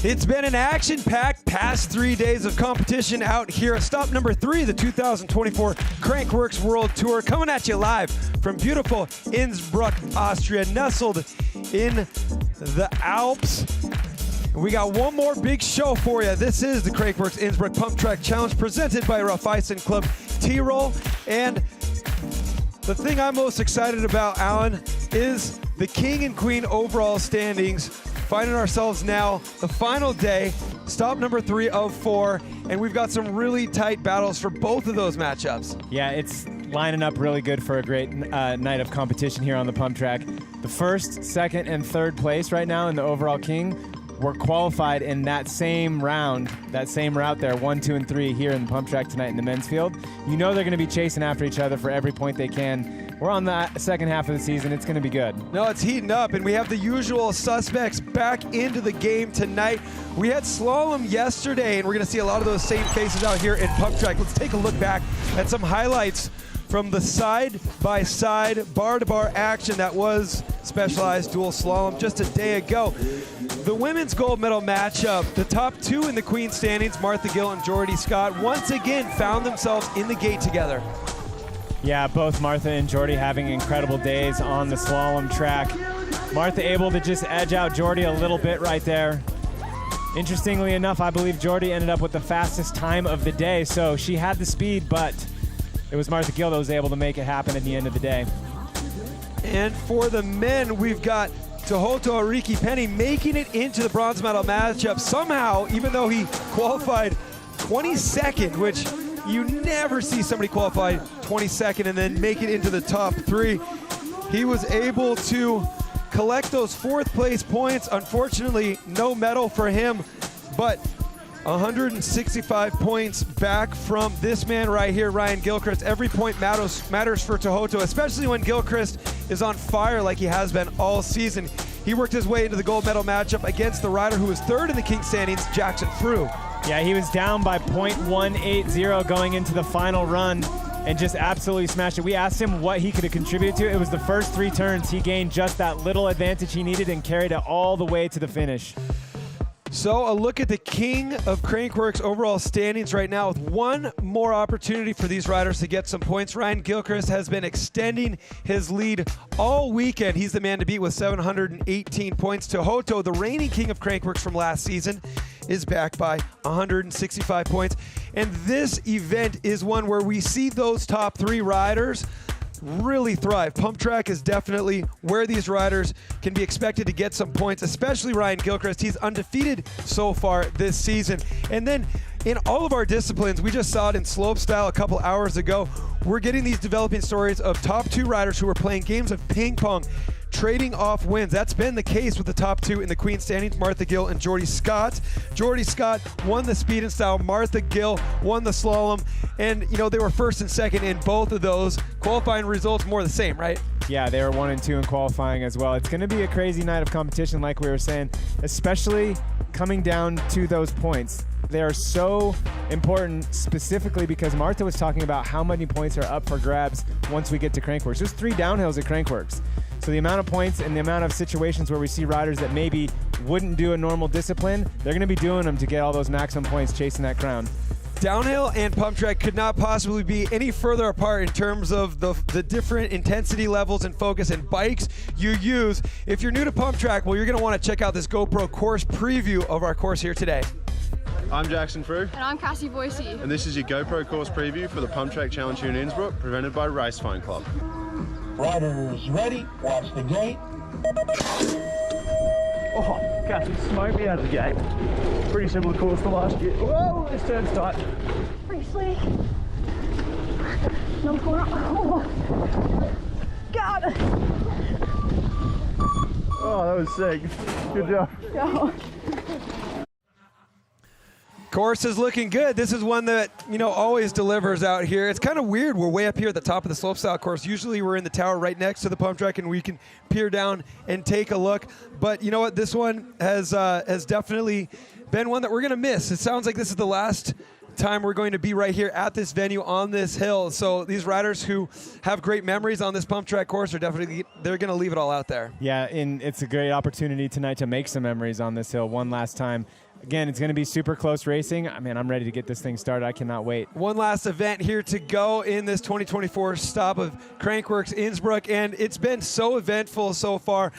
It's been an action-packed past 3 days of competition out here at stop number 3, the 2024 Crankworx World Tour, coming at you live from beautiful Innsbruck, Austria, nestled in the Alps. We got one more big show for you. This is the Crankworx Innsbruck Pump Track Challenge presented by Raiffeisen Club Tirol. And the thing I'm most excited about, Alan, is the king and queen overall standings. Finding ourselves now the final day, stop number 3 of 4, and we've got some really tight battles for both of those matchups. Yeah, it's lining up really good for a great night of competition here on the pump track. The first, second, and third place right now in the overall king were qualified in that same round, that same route there, 1, 2, and 3 here in the pump track tonight in the men's field. You know they're going to be chasing after each other for every point they can. We're on the second half of the season. It's going to be good. No, it's heating up, and we have the usual suspects back into the game tonight. We had slalom yesterday, and we're going to see a lot of those same faces out here in pump track. Let's take a look back at some highlights from the side-by-side, bar-to-bar action that was specialized dual slalom just a day ago. The women's gold medal matchup, the top 2 in the queen standings, Martha Gill and Jordy Scott, once again found themselves in the gate together. Yeah, both Martha and Jordy having incredible days on the slalom track. Martha able to just edge out Jordy a little bit right there. Interestingly enough, I believe Jordy ended up with the fastest time of the day, so she had the speed, but it was Martha Gill that was able to make it happen at the end of the day. And for the men, we've got Tohoto Ariki Penny making it into the bronze medal matchup somehow, even though he qualified 22nd, which you never see somebody qualify 22nd and then make it into the top 3. He was able to collect those 4th place points. Unfortunately, no medal for him, but 165 points back from this man right here, Ryan Gilchrist. Every point matters for Tohoto, especially when Gilchrist is on fire like he has been all season. He worked his way into the gold medal matchup against the rider who was 3rd in the king standings, Jackson Frew. Yeah, he was down by 0.180 going into the final run and just absolutely smashed it. We asked him what he could have contributed to. It was the first 3 turns. He gained just that little advantage he needed and carried it all the way to the finish. So a look at the king of Crankworx overall standings right now with one more opportunity for these riders to get some points. Ryan Gilchrist has been extending his lead all weekend. He's the man to beat with 718 points. Tohoto, the reigning king of Crankworx from last season, is back by 165 points. And this event is one where we see those top 3 riders really thrive. Pump track is definitely where these riders can be expected to get some points, especially Ryan Gilchrist. He's undefeated so far this season. And then in all of our disciplines, we just saw it in Slopestyle a couple hours ago, we're getting these developing stories of top 2 riders who are playing games of ping pong, trading off wins. That's been the case with the top 2 in the queen standings, Martha Gill and Jordy Scott. Jordy Scott won the speed and style. Martha Gill won the slalom. And, you know, they were 1st and 2nd in both of those. Qualifying results more the same, right? Yeah, they were 1 and 2 in qualifying as well. It's going to be a crazy night of competition, like we were saying, especially coming down to those points. They are so important specifically because Martha was talking about how many points are up for grabs once we get to Crankworx. There's 3 downhills at Crankworx. So the amount of points and the amount of situations where we see riders that maybe wouldn't do a normal discipline, they're going to be doing them to get all those maximum points chasing that crown. Downhill and pump track could not possibly be any further apart in terms of the different intensity levels and focus and bikes you use. If you're new to pump track, well, you're going to want to check out this GoPro course preview of our course here today. I'm Jackson Frew. And I'm Cassie Boise. And this is your GoPro course preview for the Pump Track Challenge here in Innsbruck, presented by Raiffeisen Club. Riders ready, watch the gate. Oh, Cassie smoked me out of the gate. Pretty similar course to last year. Whoa, this turn's tight. Pretty slick. No corner. Oh, God. Oh, that was sick. Good job. Go. Course is looking good. This is one that, you know, always delivers out here. It's kind of weird. We're way up here at the top of the slopestyle course. Usually we're in the tower right next to the pump track and we can peer down and take a look. But you know what? This one has definitely been one that we're going to miss. It sounds like this is the last time we're going to be right here at this venue on this hill. So these riders who have great memories on this pump track course are definitely, they're going to leave it all out there. Yeah, and it's a great opportunity tonight to make some memories on this hill one last time. Again, it's going to be super close racing. I mean, I'm ready to get this thing started. I cannot wait. One last event here to go in this 2024 stop of Crankworx Innsbruck, and it's been so eventful so far.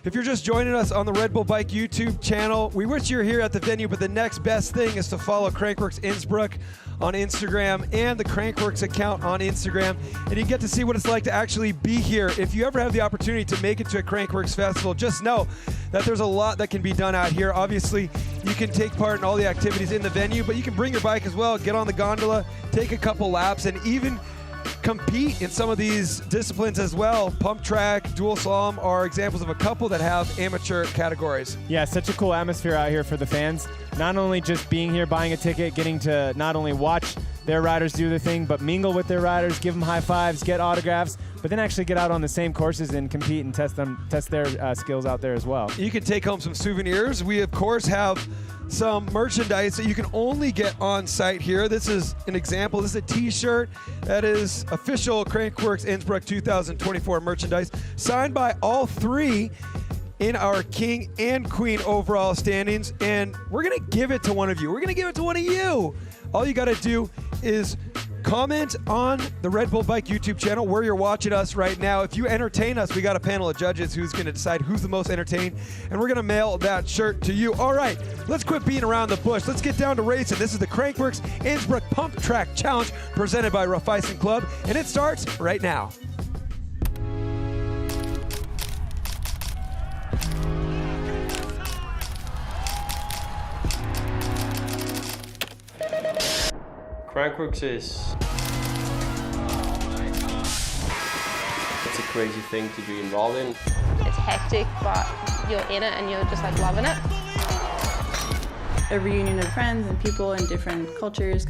If you're just joining us on the Red Bull Bike YouTube channel, we wish you were here at the venue, but the next best thing is to follow Crankworx Innsbruck on Instagram and the Crankworx account on Instagram, and you get to see what it's like to actually be here. If you ever have the opportunity to make it to a Crankworx festival, just know that there's a lot that can be done out here. Obviously, you can take part in all the activities in the venue, but you can bring your bike as well, get on the gondola, take a couple laps, and even compete in some of these disciplines as well. Pump track, dual slalom are examples of a couple that have amateur categories. Yeah, such a cool atmosphere out here for the fans. Not only just being here, buying a ticket, getting to not only watch their riders do their thing, but mingle with their riders, give them high fives, get autographs, but then actually get out on the same courses and compete and test their skills out there as well. You can take home some souvenirs. We, of course, have some merchandise that you can only get on site here. This is an example. This is a t-shirt that is official Crankworx Innsbruck 2024 merchandise, signed by all three in our King and Queen overall standings, and we're gonna give it to one of you. We're gonna give it to one of you. All you gotta do is comment on the Red Bull Bike YouTube channel where you're watching us right now. If you entertain us, we got a panel of judges who's going to decide who's the most entertained, and we're going to mail that shirt to you. All right, let's quit beating around the bush. Let's get down to racing. This is the Crankworx Innsbruck Pump Track Challenge presented by Raiffeisen Club, and it starts right now. Crankworx is... it's a crazy thing to be involved in. It's hectic, but you're in it and you're just like loving it. A reunion of friends and people in different cultures.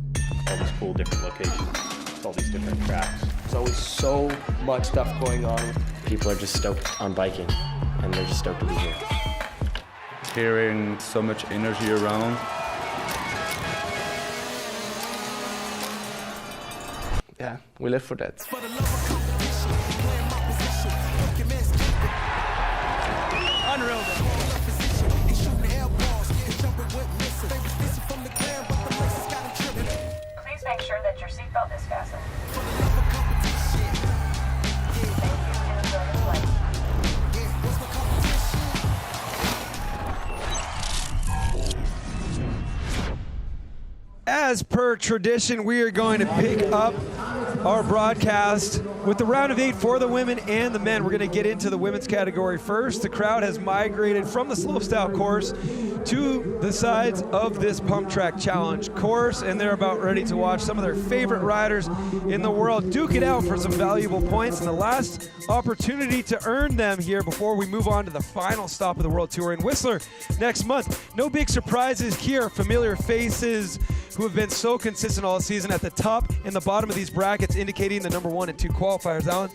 All these cool different locations, all these different tracks. There's always so much stuff going on. People are just stoked on biking, and they're just stoked to be here. Hearing so much energy around. Yeah, we live for that. Unreal. Please make sure that your seatbelt is fastened. As per tradition, we are going to pick up our broadcast with the round of 8 for the women and the men. We're going to get into the women's category first. The crowd has migrated from the Slopestyle course to the sides of this Pump Track Challenge course, and they're about ready to watch some of their favorite riders in the world duke it out for some valuable points, and the last opportunity to earn them here before we move on to the final stop of the World Tour in Whistler next month. No big surprises here. Familiar faces who have been so consistent all season at the top and the bottom of these brackets, indicating the number 1 and 2 qualifiers. Alan?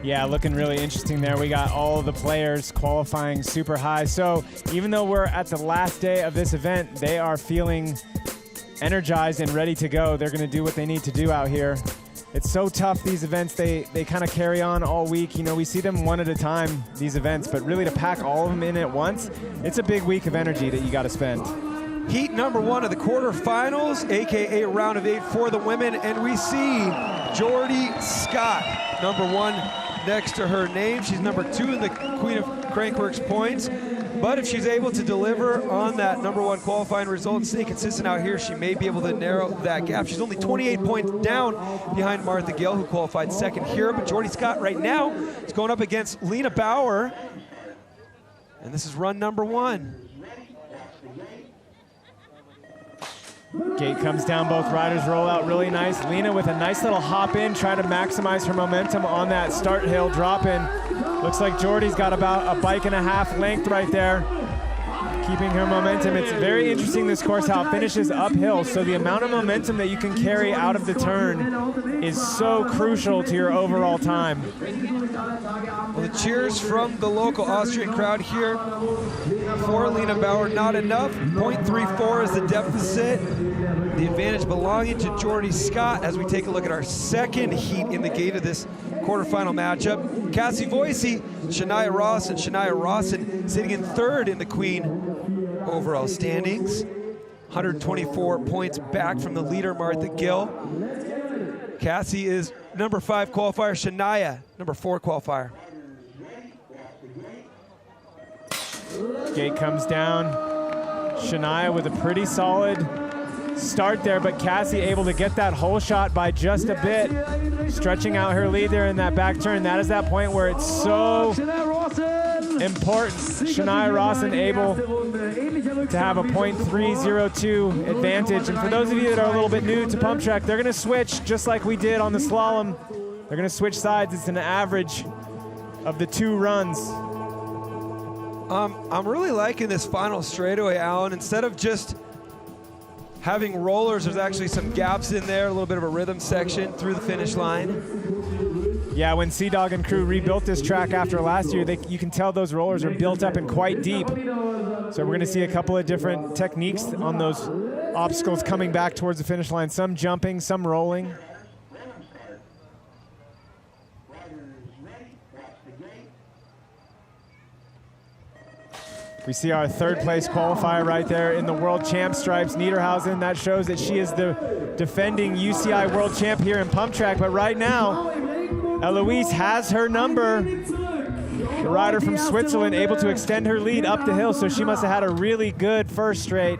Yeah, looking really interesting there. We got all the players qualifying super high. So even though we're at the last day of this event, they are feeling energized and ready to go. They're going to do what they need to do out here. It's so tough, these events. They kind of carry on all week. You know, we see them one at a time, these events, but really to pack all of them in at once, it's a big week of energy that you got to spend. Heat number 1 of the quarterfinals, aka round of 8 for the women, and we see Jordy Scott, number 1 next to her name. She's number 2 in the Queen of Crankworx points, but if she's able to deliver on that number 1 qualifying result and stay consistent out here, she may be able to narrow that gap. She's only 28 points down behind Martha Gill, who qualified 2nd here, but Jordy Scott right now is going up against Lena Bauer, and this is run number 1. Gate comes down, both riders roll out really nice. Lena with a nice little hop in, trying to maximize her momentum on that start hill drop in. Looks like Jordy's got about a bike and a half length right there, keeping her momentum. It's very interesting, this course, how it finishes uphill, so the amount of momentum that you can carry out of the turn is so crucial to your overall time. Well, the cheers from the local Austrian crowd here for Lena Bauer, not enough. 0.34 is the deficit. The advantage belonging to Jordy Scott as we take a look at our second heat in the gate of this quarterfinal matchup. Cassie Voicey, Shania Ross, and Shania Rawson sitting in 3rd in the Queen overall standings. 124 points back from the leader, Martha Gill. Cassie is number 5 qualifier. Shania, number 4 qualifier. Gate comes down. Shania with a pretty solid start there, but Cassie able to get that hole shot by just a bit, stretching out her lead there in that back turn. That is that point where it's so important. Shania Rawson able to have a .302 advantage. And for those of you that are a little bit new to pump track, they're gonna switch just like we did on the slalom. They're gonna switch sides. It's an average of the 2 runs. I'm really liking this final straightaway, Alan. Instead of just having rollers, there's actually some gaps in there, a little bit of a rhythm section through the finish line. Yeah, when Sea Dog and crew rebuilt this track after last year, you can tell those rollers are built up and quite deep. So we're gonna see a couple of different techniques on those obstacles coming back towards the finish line. Some jumping, some rolling. We see our 3rd place qualifier right there in the world champ stripes, Niederhausen. That shows that she is the defending UCI world champ here in pump track. But right now, Eloise has her number. The rider from Switzerland able to extend her lead up the hill, so she must have had a really good first straight.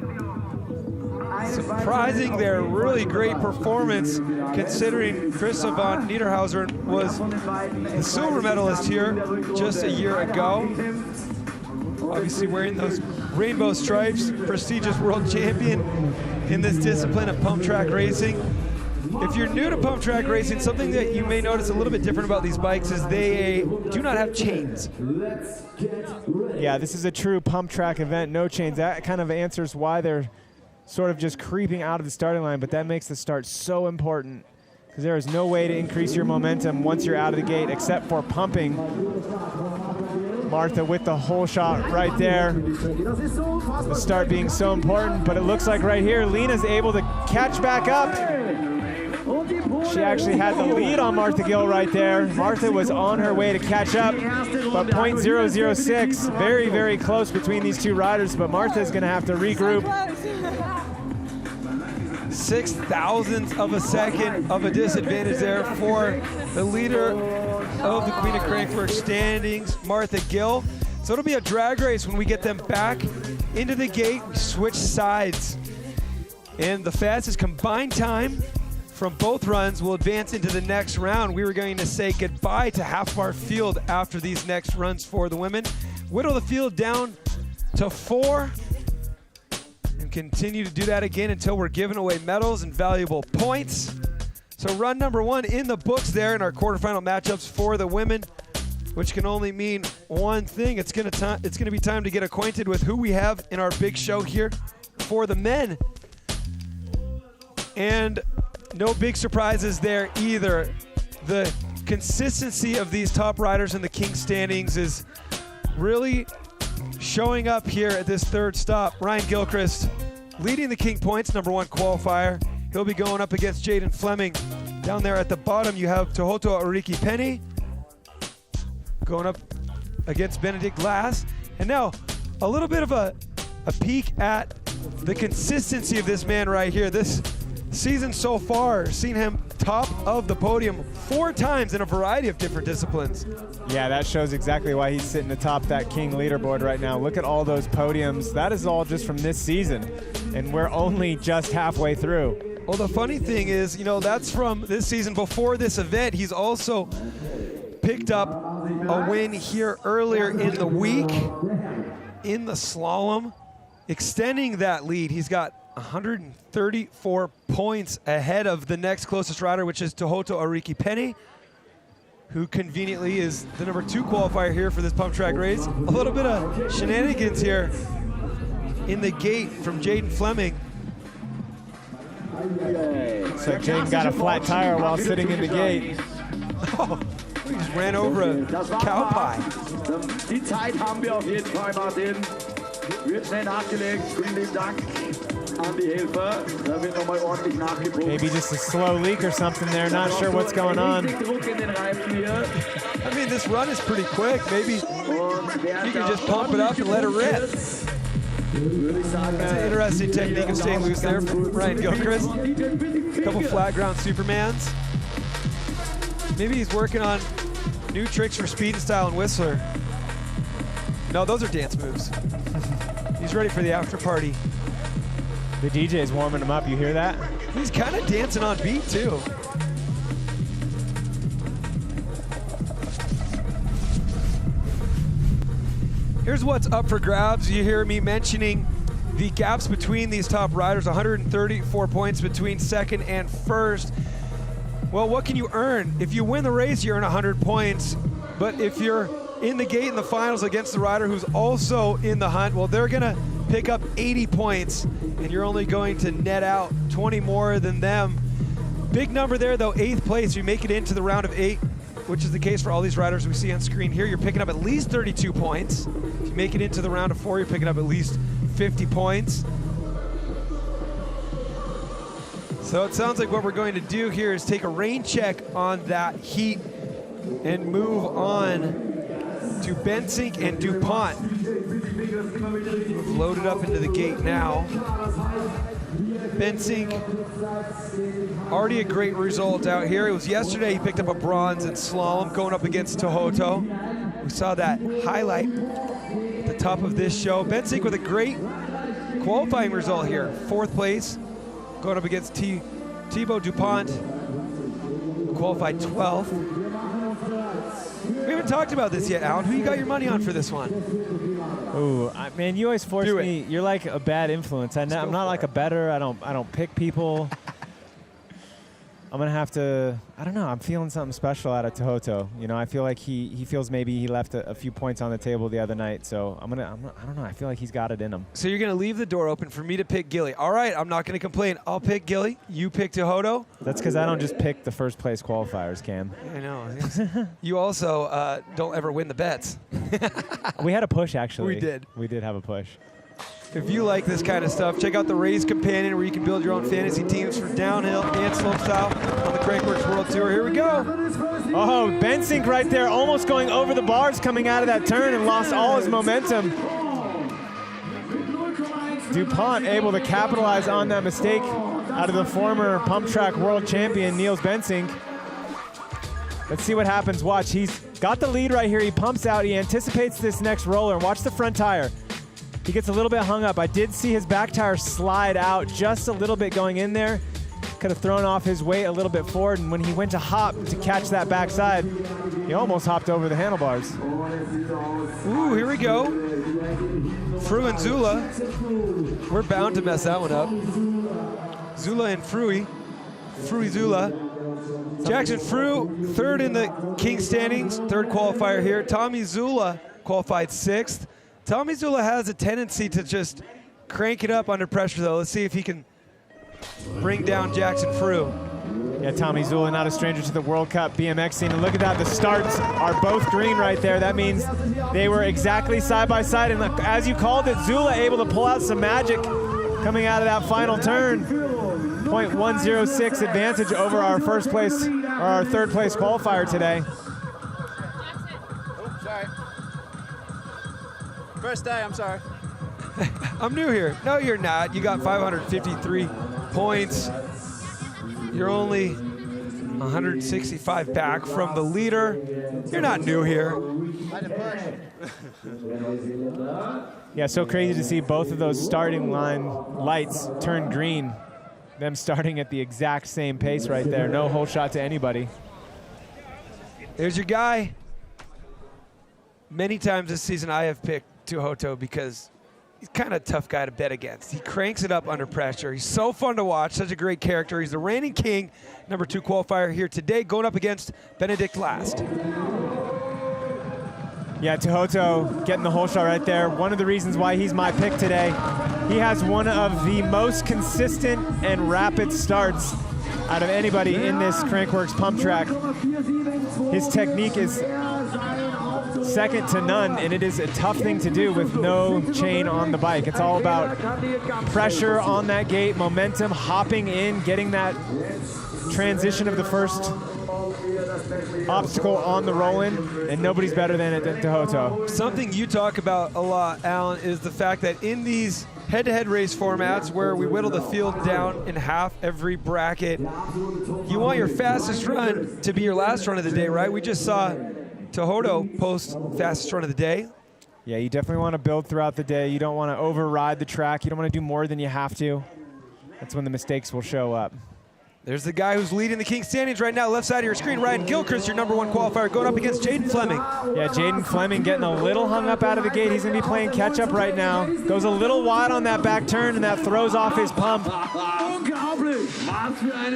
Surprising there, really great performance considering Christa von Niederhausen was the silver medalist here just a year ago. Obviously wearing those rainbow stripes, prestigious world champion in this discipline of pump track racing. If you're new to pump track racing, something that you may notice a little bit different about these bikes is they do not have chains. Yeah, this is a true pump track event, no chains. That kind of answers why they're sort of just creeping out of the starting line, but that makes the start so important because there is no way to increase your momentum once you're out of the gate except for pumping. Martha with the hole shot right there. The start being so important, but it looks like right here, Lena's able to catch back up. She actually had the lead on Martha Gill right there. Martha was on her way to catch up, but .006, very, very close between these 2 riders, but Martha's gonna have to regroup. 0.006 of a second of a disadvantage there for the leader of the Queen of Crankworx standings, Martha Gill. So it'll be a drag race when we get them back into the gate. We switch sides. And the fastest combined time from both runs will advance into the next round. We were going to say goodbye to half of our field after these next runs for the women. Whittle the field down to 4 and continue to do that again until we're giving away medals and valuable points. So run number 1 in the books there in our quarterfinal matchups for the women, which can only mean one thing. It's gonna be time to get acquainted with who we have in our big show here for the men. And no big surprises there either. The consistency of these top riders in the King standings is really showing up here at this 3rd stop. Ryan Gilchrist leading the King points, number 1 qualifier. He'll be going up against Jaden Fleming. Down there at the bottom, you have Tohoto Ariki Penny going up against Benedict Glass. And now, a little bit of a peek at the consistency of this man right here. This season so far, seen him top of the podium 4 times in a variety of different disciplines. Yeah, that shows exactly why he's sitting atop that King leaderboard right now. Look at all those podiums. That is all just from this season, and we're only just halfway through. Well, the funny thing is, you know, that's from this season. Before this event, he's also picked up a win here earlier in the week in the slalom, extending that lead. He's got 134 points ahead of the next closest rider, which is Tohoto Ariki Penny, who conveniently is the number 2 qualifier here for this pump track race. A little bit of shenanigans here in the gate from Jaden Fleming. So Jaden got a flat tire while sitting in the gate. Oh, he just ran over a cow pie. Die Zeit haben wir auf jeden Fall, Martin. Wird schnell nachgelegt. Vielen lieben Dank an die Hilfe. Da wird nochmal ordentlich nachgepumpt. Maybe just a slow leak or something there. Not sure what's going on. I mean, this run is pretty quick. Maybe you can just pump it up and let it rip. It's an interesting technique of staying loose there from Ryan Gilchrist. A couple flat ground Supermans. Maybe he's working on new tricks for speed and style and Whistler. No, those are dance moves. He's ready for the after party. The DJ is warming him up, you hear that? He's kind of dancing on beat too. Here's what's up for grabs. You hear me mentioning the gaps between these top riders, 134 points between second and first. Well, what can you earn? If you win the race, you earn 100 points. But if you're in the gate in the finals against the rider who's also in the hunt, well, they're gonna pick up 80 points and you're only going to net out 20 more than them. Big number there though, 8th place. You make it into the round of 8, which is the case for all these riders we see on screen here. You're picking up at least 32 points. If you make it into the round of 4, you're picking up at least 50 points. So it sounds like what we're going to do here is take a rain check on that heat and move on to Bensink and DuPont. We've loaded up into the gate now. Bensink, already a great result out here. It was yesterday he picked up a bronze in slalom going up against Tohoto. We saw that highlight at the top of this show. Bensink with a great qualifying result here. 4th place, going up against Thibaut DuPont, who qualified 12th. We haven't talked about this yet, Alan. Who you got your money on for this one? Ooh, man, you always force me. You're like a bad influence. I'm not like a bettor. I don't pick people. I'm gonna have to. I don't know. I'm feeling something special out of Tohoto. You know, I feel like he feels maybe he left a few points on the table the other night. So I don't know. I feel like he's got it in him. So you're gonna leave the door open for me to pick Gilly. All right, I'm not gonna complain. I'll pick Gilly. You pick Tohoto. That's because I don't just pick the first place qualifiers, Cam. I know. You also don't ever win the bets. We had a push actually. We did. We did have a push. If you like this kind of stuff, check out the Race Companion where you can build your own fantasy teams for downhill and slopestyle on the Crankworx World Tour. Here we go. Oh, Bensink right there almost going over the bars coming out of that turn and lost all his momentum. DuPont able to capitalize on that mistake out of the former pump track world champion, Niels Bensink. Let's see what happens. Watch, he's got the lead right here. He pumps out, he anticipates this next roller, and watch the front tire. He gets a little bit hung up. I did see his back tire slide out just a little bit going in there. Could have thrown off his weight a little bit forward, and when he went to hop to catch that backside, he almost hopped over the handlebars. Ooh, here we go. Fru and Zula. We're bound to mess that one up. Zula and Frui. Frui Zula. Jackson Fru, 3rd in the King standings, 3rd qualifier here. Tommy Zula qualified 6th. Tommy Zula has a tendency to just crank it up under pressure, though. Let's see if he can bring down Jackson Fru. Yeah, Tommy Zula, not a stranger to the World Cup BMX scene. And look at that, the starts are both green right there. That means they were exactly side by side. And look, as you called it, Zula able to pull out some magic coming out of that final turn. 0.106 advantage over our first place, or our 3rd place qualifier today. First day, I'm sorry. I'm new here. No, you're not. You got 553 points. You're only 165 back from the leader. You're not new here. I didn't push. Yeah, so crazy to see both of those starting line lights turn green. Them starting at the exact same pace right there. No whole shot to anybody. There's your guy. Many times this season I have picked Tohoto because he's kind of a tough guy to bet against. He cranks it up under pressure. He's so fun to watch, such a great character. He's the reigning king, number 2 qualifier here today, going up against Benedict Last. Yeah, Tohoto getting the whole shot right there. One of the reasons why he's my pick today. He has one of the most consistent and rapid starts out of anybody in this Crankworx pump track. His technique is second to none, and it is a tough thing to do with no chain on the bike. It's all about pressure on that gate, momentum, hopping in, getting that transition of the first obstacle on the roll-in, and nobody's better than it than Tohoto. Something you talk about a lot, Alan, is the fact that in these head-to-head race formats where we whittle the field down in half every bracket, you want your fastest run to be your last run of the day, right? We just saw Tohoto post fastest run of the day. Yeah, you definitely want to build throughout the day. You don't want to override the track. You don't want to do more than you have to. That's when the mistakes will show up. There's the guy who's leading the King standings right now, left side of your screen, Ryan Gilchrist, your #1 qualifier, going up against Jaden Fleming. Yeah, Jaden Fleming getting a little hung up out of the gate. He's going to be playing catch-up right now. Goes a little wide on that back turn, and that throws off his pump.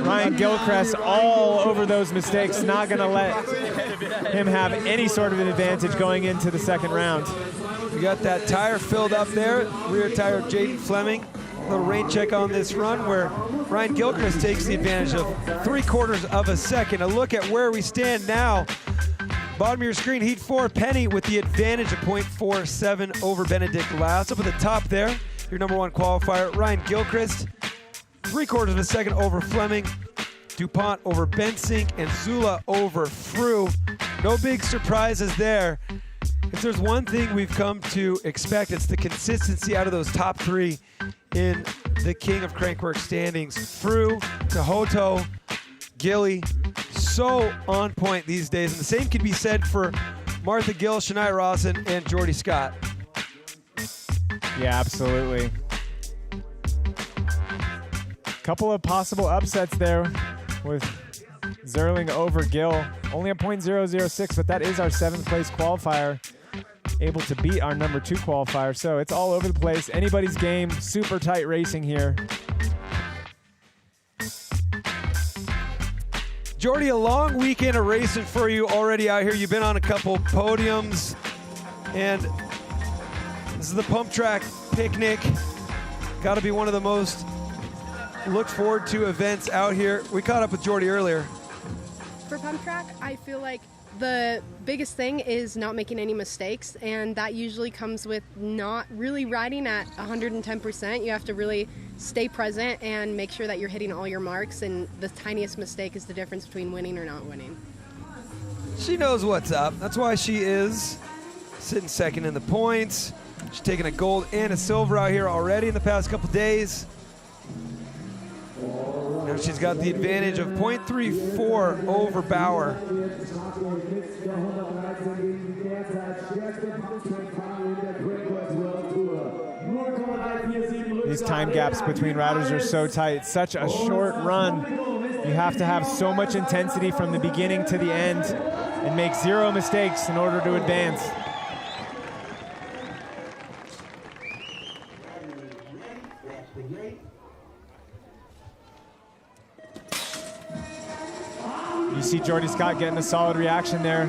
Ryan Gilchrist all over those mistakes, not going to let him have any sort of an advantage going into the second round. We got that tire filled up there, rear tire of Jaden Fleming. A little rain check on this run where Ryan Gilchrist takes the advantage of 3/4 of a second. A look at where we stand now. Bottom of your screen, Heat 4, Penny with the advantage of 0.47 over Benedict last. Up at the top there, your #1 qualifier, Ryan Gilchrist. 3/4 of a second over Fleming. DuPont over Bensink and Zula over Frew. No big surprises there. If there's one thing we've come to expect, it's the consistency out of those top three in the King of Crankworx standings. Frew, Tohoto, Gilly, so on point these days. And the same can be said for Martha Gill, Shania Rawson, and Jordy Scott. Yeah, absolutely. Couple of possible upsets there with Zerling over Gill. Only a 0.006, but that is our 7th place qualifier, able to beat our #2 qualifier. So it's all over the place. Anybody's game, super tight racing here. Jordy, a long weekend of racing for you already out here. You've been on a couple podiums, and this is the pump track picnic. Got to be one of the most looked forward to events out here. We caught up with Jordy earlier. For pump track, I feel like the biggest thing is not making any mistakes, and that usually comes with not really riding at 110%. You have to really stay present and make sure that you're hitting all your marks, and the tiniest mistake is the difference between winning or not winning. She knows what's up. That's why she is sitting second in the points. She's taken a gold and a silver out here already in the past couple days. Now she's got the advantage of 0.34 over Bauer. These time gaps between riders are so tight. Such a short run. You have to have so much intensity from the beginning to the end and make 0 mistakes in order to advance. You see Jordy Scott getting a solid reaction there.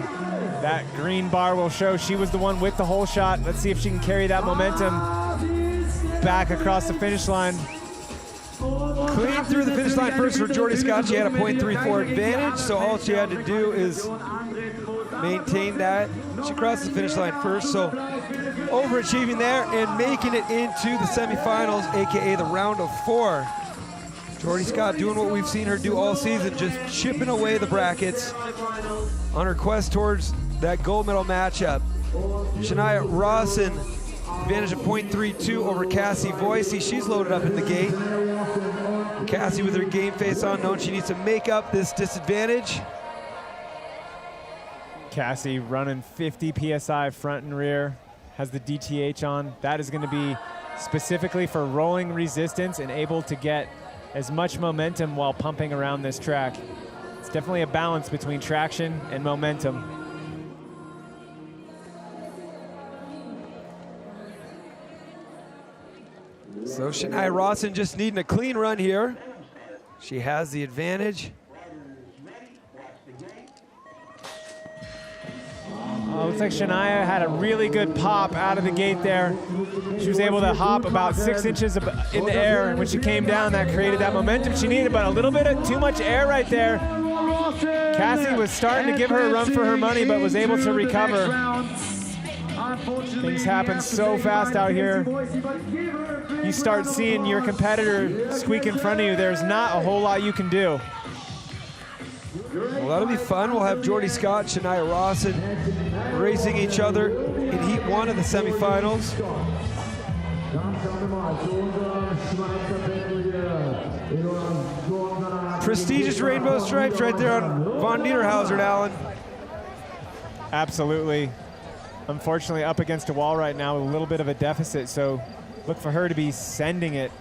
That green bar will show she was the one with the hole shot. Let's see if she can carry that momentum back across the finish line. Clean through the finish line first for Jordy Scott. She had a 0.34 advantage, so all she had to do is maintain that. She crossed the finish line first, so overachieving there and making it into the semifinals, AKA the round of 4. Jordy Scott doing what we've seen her do all season, just chipping away the brackets on her quest towards that gold medal matchup. Shania Rawson, advantage of 0.32 over Cassie Voicey. She's loaded up in the gate. Cassie with her game face on, knowing she needs to make up this disadvantage. Cassie running 50 PSI front and rear, has the DTH on. That is going to be specifically for rolling resistance and able to get as much momentum while pumping around this track. It's definitely a balance between traction and momentum. So Shania Rawson just needing a clean run here. She has the advantage. Looks like Shania had a really good pop out of the gate there. She was able to hop about 6 inches in the air, and when she came down, that created that momentum she needed, but a little bit of too much air right there. Cassie was starting to give her a run for her money, but was able to recover. Things happen so fast out here. You start seeing your competitor squeak in front of you, there's not a whole lot you can do. Well, that'll be fun. We'll have Jordy Scott, Shania Rawson racing each other in Heat 1 of the semifinals. Prestigious rainbow stripes right there on Von Niederhauser, Alan. Absolutely. Unfortunately, up against a wall right now, a little bit of a deficit, so look for her to be sending it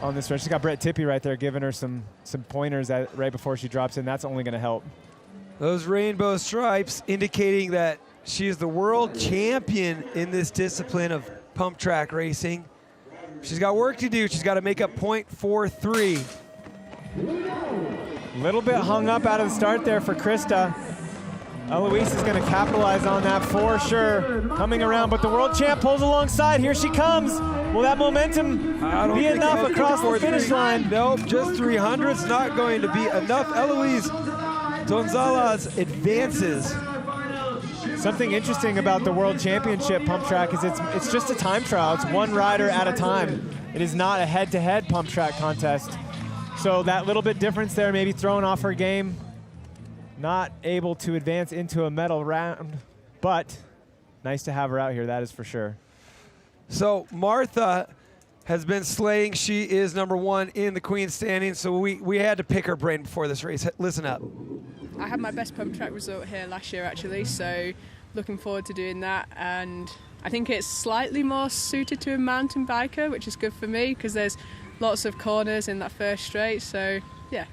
on this race. She's got Brett Tippie right there giving her some pointers right before she drops in. That's only going to help. Those rainbow stripes indicating that she is the world champion in this discipline of pump track racing. She's got work to do. She's got to make up .43. A little bit hung up out of the start there for Krista. Eloise is going to capitalize on that for sure. Coming around, but the world champ pulls alongside. Here she comes. Will that momentum be enough across the finish line? Nope, just 300's not going to be enough. Eloise Gonzalez advances. Something interesting about the World Championship pump track is it's just a time trial. It's one rider at a time. It is not a head-to-head pump track contest. So that little bit difference there, maybe throwing off her game. Not able to advance into a medal round, but nice to have her out here, that is for sure. So Martha has been slaying. She is #1 in the Queen's standing, so we had to pick her brain before this race. Listen up. I had my best pump track result here last year actually, so looking forward to doing that, and I think it's slightly more suited to a mountain biker, which is good for me because there's lots of corners in that first straight, so yeah.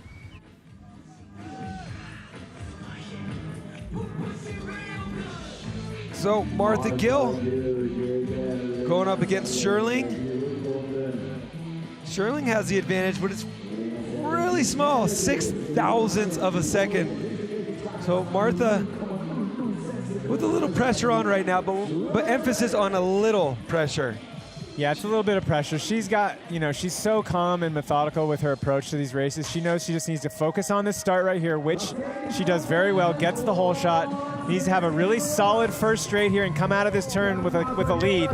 So Martha Gill going up against Sherling. Sherling has the advantage, but it's really small, 0.006 of a second. So Martha with a little pressure on right now, but emphasis on a little pressure. Yeah, it's a little bit of pressure. She's got, she's so calm and methodical with her approach to these races. She knows she just needs to focus on this start right here, which she does very well, gets the hole shot, needs to have a really solid first straight here and come out of this turn with a lead.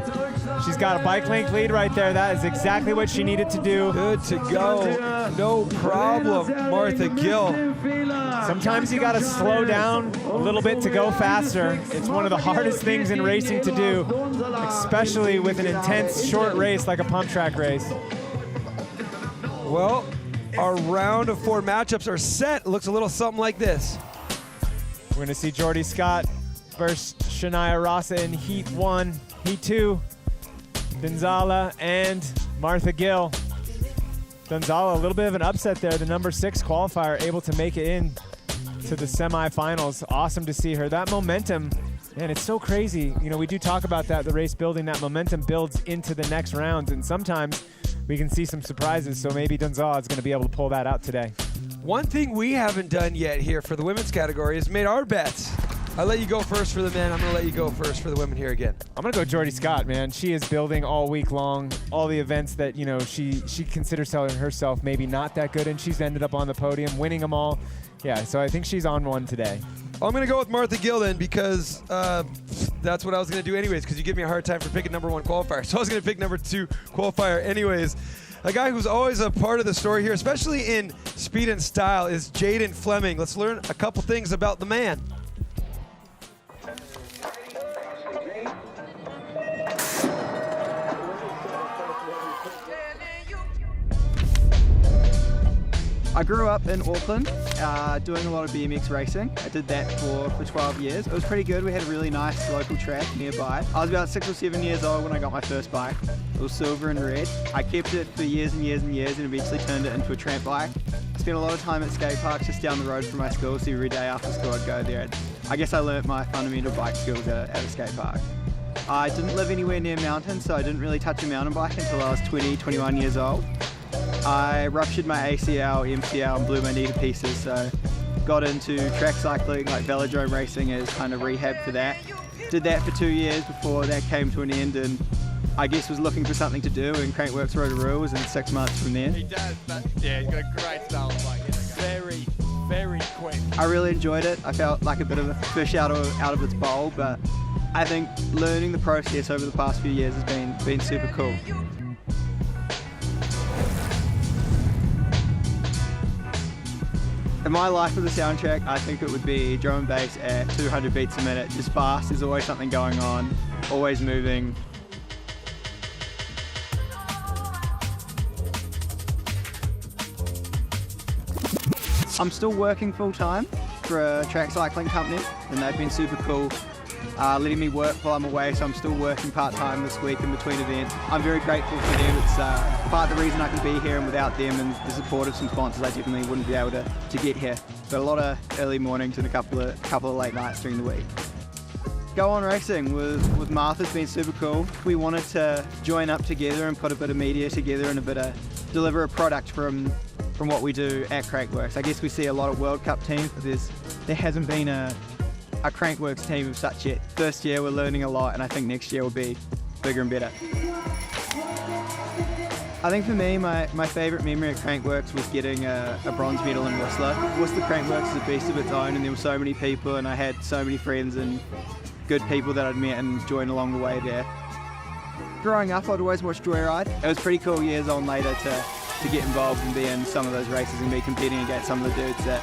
She's got a bike length lead right there. That is exactly what she needed to do. Good to go. No problem, Martha Gill. Sometimes you got to slow down a little bit to go faster. It's one of the hardest things in racing to do, especially with an intense short race like a pump track race. Well, our round of 4 matchups are set. It looks a little something like this. We're going to see Jordy Scott versus Shania Rasa in Heat 1. Heat 2, Gonzala and Martha Gill. Gonzala, a little bit of an upset there. The #6 qualifier able to make it in to the semifinals. Awesome to see her. That momentum, man, it's so crazy. We do talk about that, the race building. That momentum builds into the next rounds, and sometimes we can see some surprises. So maybe Gonzala is going to be able to pull that out today. One thing we haven't done yet here for the women's category is made our bets. I'll let you go first for the men. I'm going to let you go first for the women here again. I'm going to go Jordy Scott, man. She is building all week long, all the events that, she considers herself maybe not that good, and she's ended up on the podium, winning them all. Yeah, so I think she's on one today. I'm going to go with Martha Gill then because that's what I was going to do anyways because you give me a hard time for picking #1 qualifier. So I was going to pick #2 qualifier anyways. A guy who's always a part of the story here, especially in speed and style, is Jaden Fleming. Let's learn a couple things about the man. I grew up in Auckland doing a lot of BMX racing. I did that for 12 years. It was pretty good. We had a really nice local track nearby. I was about 6 or 7 years old when I got my first bike. It was silver and red. I kept it for years and years and years and eventually turned it into a tramp bike. I spent a lot of time at skate parks just down the road from my school, so every day after school I'd go there. I guess I learnt my fundamental bike skills at a skate park. I didn't live anywhere near mountains, so I didn't really touch a mountain bike until I was 20, 21 years old. I ruptured my ACL, MCL and blew my knee to pieces, so got into track cycling, like velodrome racing as kind of rehab for that. Did that for 2 years before that came to an end, and I guess was looking for something to do, and Crankworx Rotorules in 6 months from there. He does, but yeah, he's got a great style of bike. It's very, very quick. I really enjoyed it. I felt like a bit of a fish out of its bowl, but I think learning the process over the past few years has been super cool. In my life of the soundtrack, I think it would be drum and bass at 200 beats a minute. Just fast, there's always something going on, always moving. I'm still working full time for a track cycling company, and they've been super cool, letting me work while I'm away, so I'm still working part-time this week in between events. I'm very grateful for them. It's part of the reason I can be here, and without them and the support of some sponsors, I definitely wouldn't be able to get here. But a lot of early mornings and a couple of late nights during the week. Go On Racing with Martha's been super cool. We wanted to join up together and put a bit of media together and deliver a product from what we do at Crankworx. I guess we see a lot of World Cup teams, but there hasn't been a Crankworx team of such yet. First year we're learning a lot, and I think next year will be bigger and better. I think for me, my favourite memory at Crankworx was getting a bronze medal in Whistler. Whistler Crankworx is a beast of its own, and there were so many people, and I had so many friends and good people that I'd met and joined along the way there. Growing up, I'd always watch Joyride. It was pretty cool years on later to get involved and be in some of those races and be competing against some of the dudes that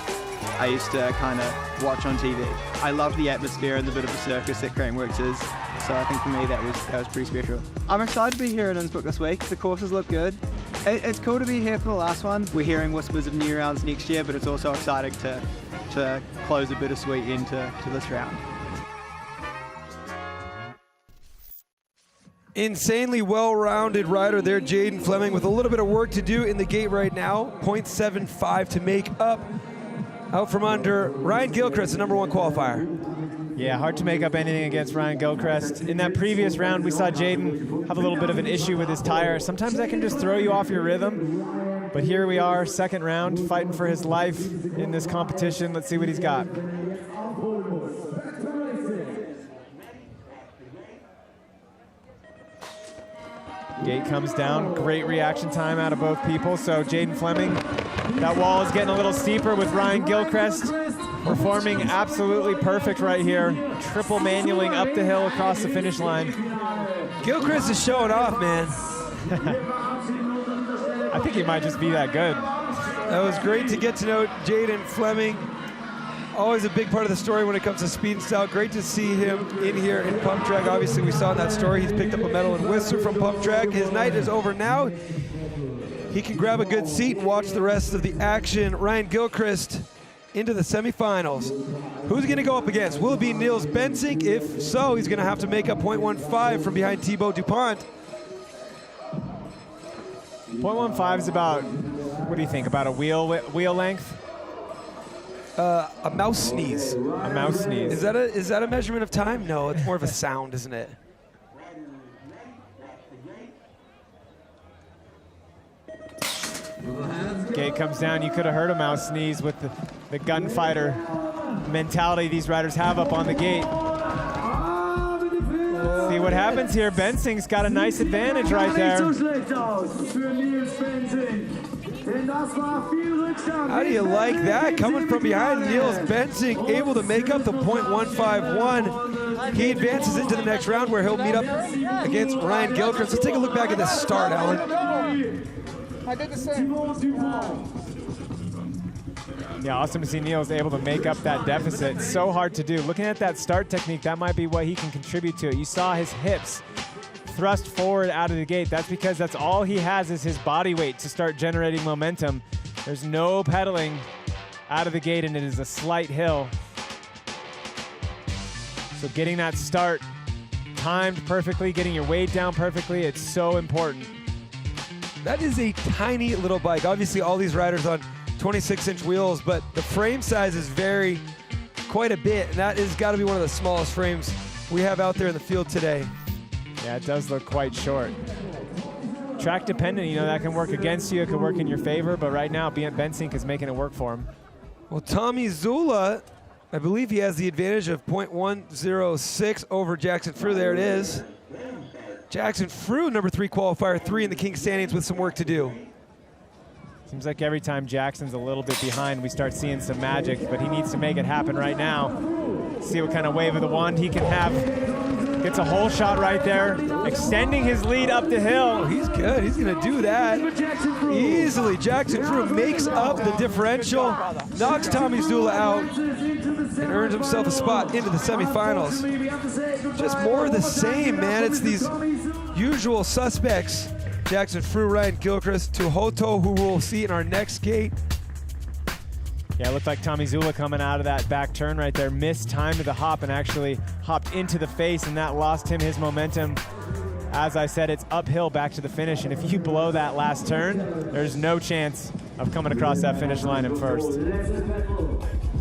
I used to kind of watch on TV. I love the atmosphere and the bit of a circus that Crankworx is, so I think for me that was pretty special. I'm excited to be here in Innsbruck this week. The courses look good. It's cool to be here for the last one. We're hearing whispers of new rounds next year, but it's also exciting to close a bittersweet end to this round. Insanely well-rounded rider there, Jaden Fleming, with a little bit of work to do in the gate right now. 0.75 to make up. Out from under, Ryan Gilchrist, the #1 qualifier. Yeah, hard to make up anything against Ryan Gilchrist. In that previous round, we saw Jaden have a little bit of an issue with his tire. Sometimes that can just throw you off your rhythm. But here we are, second round, fighting for his life in this competition. Let's see what he's got. Gate comes down, great reaction time out of both people. So Jaden Fleming, that wall is getting a little steeper with Ryan Gilchrist performing absolutely perfect right here. Triple manualing up the hill across the finish line. Gilchrist is showing off, man. I think he might just be that good. That was great to get to know Jaden Fleming. Always a big part of the story when it comes to speed and style. Great to see him in here in Pump Track. Obviously, we saw in that story he's picked up a medal in Whistler from Pump Track. His night is over now. He can grab a good seat and watch the rest of the action. Ryan Gilchrist into the semifinals. Who's going to go up against? Will it be Niels Bensink? If so, he's going to have to make up 0.15 from behind Thibaut Dupont. 0.15 is about, what do you think, about a wheel length? A mouse sneeze. A mouse sneeze. Is that a measurement of time? No, it's more of a sound, isn't it? Gate comes down. You could have heard a mouse sneeze with the gunfighter mentality these riders have up on the gate. Let's see what happens here. Bensink's got a nice advantage right there. How do you like that? Coming from behind, Niels Bensink able to make up the 0.151. He advances into the next round where he'll meet up against Ryan Gilchrist. Let's take a look back at this start, Alan. I did the same. Yeah, awesome to see Niels able to make up that deficit. So hard to do. Looking at that start technique, that might be what he can contribute to it. You saw his hips thrust forward out of the gate. That's because that's all he has is his body weight to start generating momentum. There's no pedaling out of the gate, and it is a slight hill. So getting that start timed perfectly, getting your weight down perfectly, it's so important. That is a tiny little bike. Obviously, all these riders on 26-inch wheels, but the frame sizes vary quite a bit. And that has got to be one of the smallest frames we have out there in the field today. Yeah, it does look quite short. Track dependent, you know, that can work against you, it can work in your favor, but right now, Bensink is making it work for him. Well, Tommy Zula, I believe he has the advantage of 0.106 over Jackson Frew. There it is. Jackson Frew, #3 qualifier, 3 in the King standings with some work to do. Seems like every time Jackson's a little bit behind, we start seeing some magic, but he needs to make it happen right now. See what kind of wave of the wand he can have. Gets a hole shot right there, extending his lead up the hill. He's good. He's going to do that easily. Jackson Frew makes up the differential, knocks Tommy Zula out, and earns himself a spot into the semifinals. Just more of the same, man. It's these usual suspects. Jackson Frew, Ryan Gilchrist, Tuhoto, who we'll see in our next gate. Yeah, it looked like Tommy Zula coming out of that back turn right there, missed time to the hop and actually hopped into the face, and that lost him his momentum. As I said, it's uphill back to the finish, and if you blow that last turn, there's no chance of coming across that finish line in first.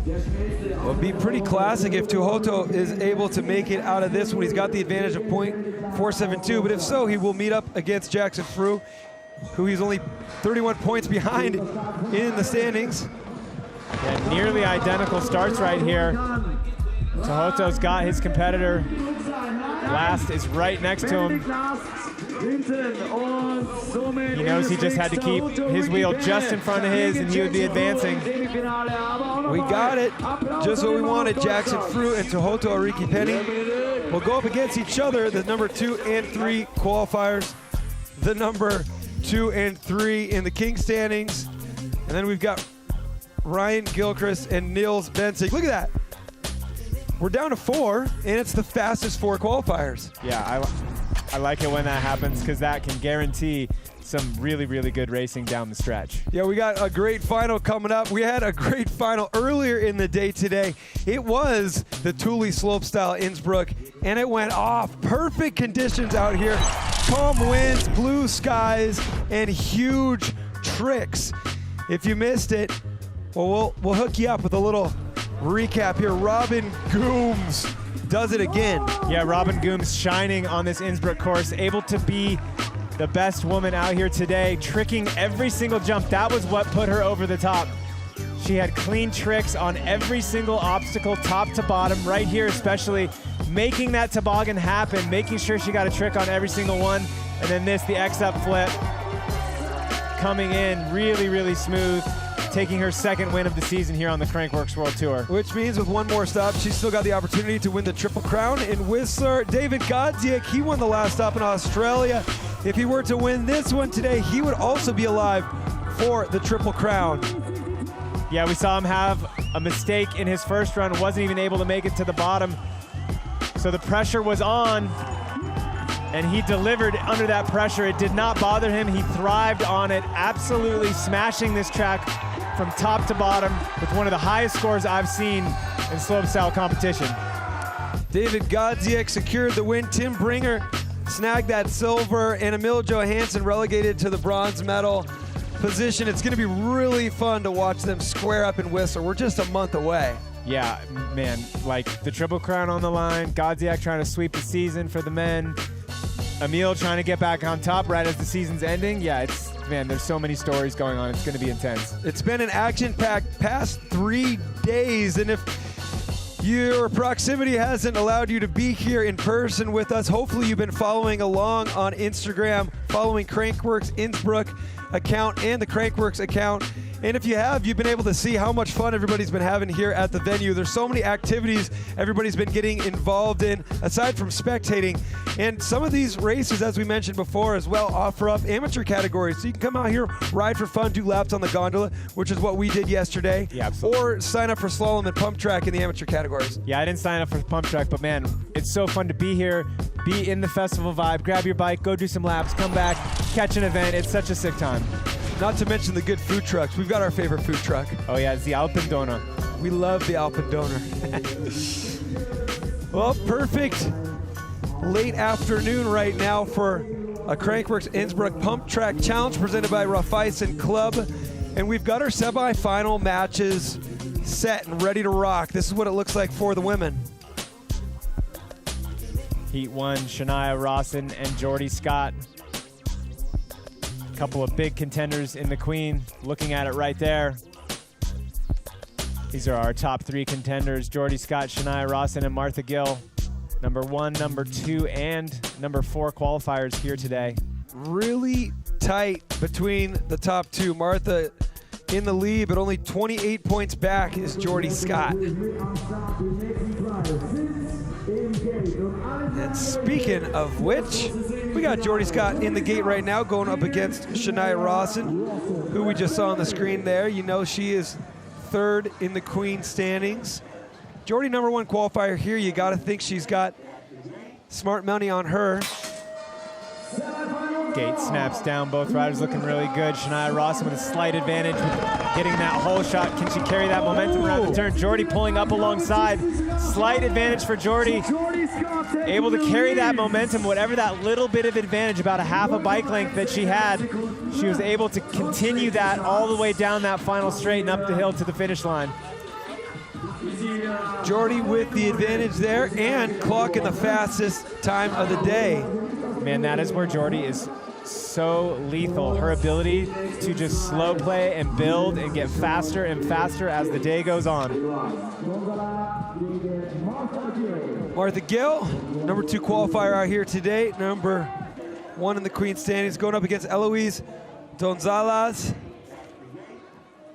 Well, it'd be pretty classic if Tuhoto is able to make it out of this one. He's got the advantage of .472, but if so, he will meet up against Jackson Frew, who he's only 31 points behind in the standings. Yeah, nearly identical starts right here. Tuhoto's got his competitor. Last is right next to him. He knows he just had to keep his wheel just in front of his and he would be advancing. We got it. Just what we wanted. Jackson Frew and Tuhoto Ariki Penny will go up against each other, the number 2 and 3 qualifiers, the number 2 and 3 in the King standings. And then we've got Ryan Gilchrist and Niels Bensing. Look at that. We're down to 4, and it's the fastest 4 qualifiers. Yeah, I like it when that happens because that can guarantee some really, really good racing down the stretch. Yeah, we got a great final coming up. We had a great final earlier in the day today. It was the Thule Slopestyle Innsbruck, and it went off. Perfect conditions out here. Calm winds, blue skies, and huge tricks. If you missed it, well, we'll hook you up with a little recap here. Robin Gooms does it again. Yeah, Robin Gooms shining on this Innsbruck course, able to be the best woman out here today, tricking every single jump. That was what put her over the top. She had clean tricks on every single obstacle, top to bottom, right here especially, making that toboggan happen, making sure she got a trick on every single one. And then the X-up flip, coming in really, really smooth, taking her second win of the season here on the Crankworx World Tour. Which means with one more stop, she's still got the opportunity to win the Triple Crown in Whistler. David Godziak, he won the last stop in Australia. If he were to win this one today, he would also be alive for the Triple Crown. Yeah, we saw him have a mistake in his first run, wasn't even able to make it to the bottom. So the pressure was on, and he delivered under that pressure. It did not bother him. He thrived on it, absolutely smashing this track from top to bottom with one of the highest scores I've seen in slopestyle competition. David Godziak secured the win. Tim Bringer snagged that silver, and Emil Johansson relegated to the bronze medal position. It's going to be really fun to watch them square up in Whistler. We're just a month away. Yeah, man, like the Triple Crown on the line, Godziak trying to sweep the season for the men, Emil trying to get back on top right as the season's ending. Yeah, man, there's so many stories going on. It's going to be intense. It's been an action-packed past 3 days, and if your proximity hasn't allowed you to be here in person with us, hopefully you've been following along on Instagram, following Crankworx Innsbruck account and the Crankworx account. And if you have, you've been able to see how much fun everybody's been having here at the venue. There's so many activities everybody's been getting involved in, aside from spectating. And some of these races, as we mentioned before as well, offer up amateur categories. So you can come out here, ride for fun, do laps on the gondola, which is what we did yesterday. Yeah, absolutely. Or sign up for slalom and pump track in the amateur categories. Yeah, I didn't sign up for pump track, but man, it's so fun to be here, be in the festival vibe, grab your bike, go do some laps, come back, catch an event. It's such a sick time. Not to mention the good food trucks. We've got our favorite food truck. Oh yeah, it's the Alpendonor. We love the Alpendonor. Well, perfect late afternoon right now for a Crankworx Innsbruck Pump Track Challenge presented by Raiffeisen Club. And we've got our semi-final matches set and ready to rock. This is what it looks like for the women. Heat 1, Shania Rawson and Jordy Scott. Couple of big contenders in the Queen. Looking at it right there. These are our top 3 contenders: Jordy Scott, Shania Rawson, and Martha Gill. Number 1, number 2, and number 4 qualifiers here today. Really tight between the top 2. Martha in the lead, but only 28 points back is Jordy Scott. And And speaking of which, we got Jordy Scott in the gate right now going up against Shania Rawson, who we just saw on the screen there. You know she is third in the Queen standings. Jordy, #1 qualifier here. You got to think she's got smart money on her. Gate snaps down, both riders looking really good. Shania Rawson with a slight advantage with getting that hole shot. Can she carry that momentum around the turn? Jordy pulling up alongside. Slight advantage for Jordy. Able to carry that momentum, whatever that little bit of advantage, about a half a bike length that she had. She was able to continue that all the way down that final straight and up the hill to the finish line. Jordy with the advantage there and clocking the fastest time of the day. Man, that is where Jordy is so lethal. Her ability to just slow play and build and get faster and faster as the day goes on. Martha Gill, #2 qualifier out here today, #1 in the Queen standings, going up against Eloise Donzalas.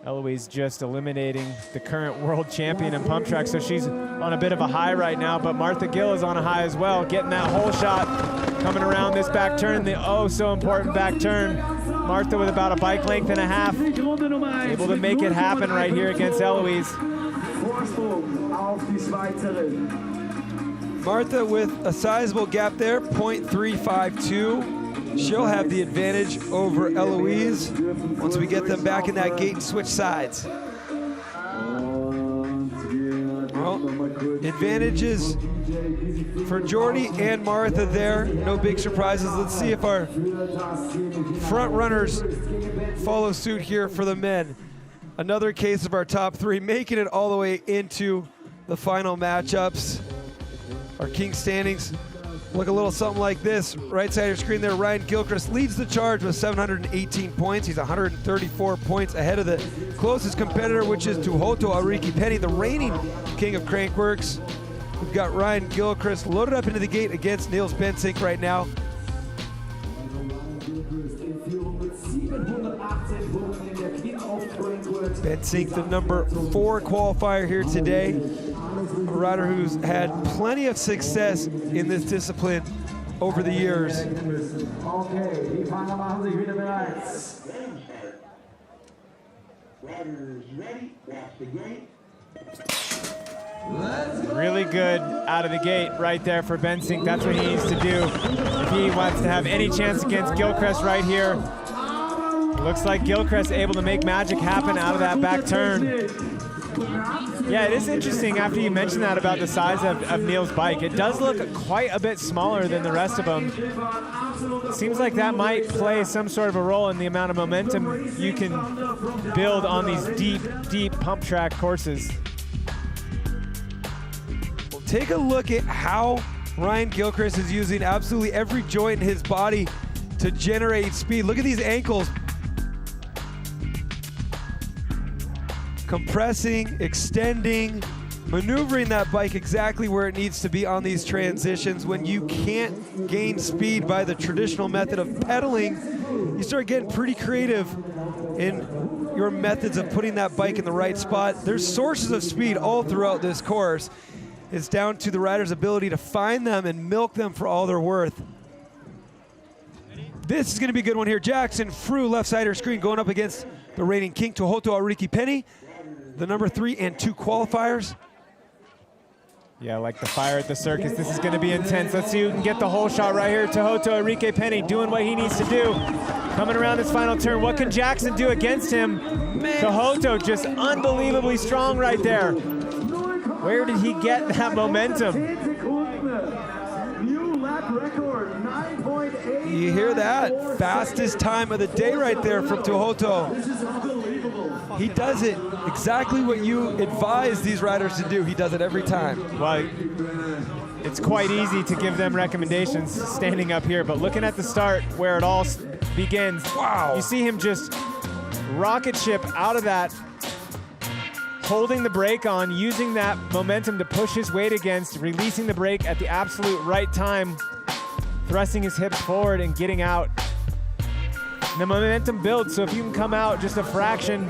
Eloise just eliminating the current world champion in pump track, so she's on a bit of a high right now, but Martha Gill is on a high as well, getting that hole shot, coming around this back turn, the oh so important back turn. Martha with about a bike length and a half, able to make it happen right here against Eloise. Martha with a sizable gap there, 0.352. She'll have the advantage over Eloise once we get them back in that gate and switch sides. Well, advantages for Jordy and Martha there. No big surprises. Let's see if our front runners follow suit here for the men. Another case of our top three making it all the way into the final matchups. Our King standings look a little something like this. Right side of your screen there, Ryan Gilchrist leads the charge with 718 points. He's 134 points ahead of the closest competitor, which is Tuhoto Ariki Penny, the reigning king of Crankworx. We've got Ryan Gilchrist loaded up into the gate against Niels Bensink right now. Bensink, the #4 qualifier here today. A rider who's had plenty of success in this discipline over the years. Really good out of the gate right there for Bensink. That's what he needs to do if he wants to have any chance against Gilchrist right here. Looks like Gilchrist able to make magic happen out of that back turn. Yeah, it is interesting after you mentioned that about the size of Neil's bike. It does look quite a bit smaller than the rest of them. It seems like that might play some sort of a role in the amount of momentum you can build on these deep pump track courses. Well, take a look at how Ryan Gilchrist is using absolutely every joint in his body to generate speed. Look at these ankles. Compressing, extending, maneuvering that bike exactly where it needs to be on these transitions. When you can't gain speed by the traditional method of pedaling, you start getting pretty creative in your methods of putting that bike in the right spot. There's sources of speed all throughout this course. It's down to the rider's ability to find them and milk them for all they're worth. This is going to be a good one here. Jackson Frew, left side of your screen, going up against the reigning king, Tuhoto Ariki Penny, the #3 and 2 qualifiers. Yeah, like the fire at the circus. This is going to be intense. Let's see who can get the whole shot right here. Tuhoto Ariki Penny doing what he needs to do. Coming around this final turn. What can Jackson do against him? Tuhoto just unbelievably strong right there. Where did he get that momentum? You hear that? Fastest time of the day right there from Tuhoto. He does it exactly what you advise these riders to do. He does it every time. Well, it's quite easy to give them recommendations standing up here, but looking at the start where it all begins, wow! You see him just rocket ship out of that, holding the brake on, using that momentum to push his weight against, releasing the brake at the absolute right time, thrusting his hips forward and getting out. The momentum builds, so if you can come out just a fraction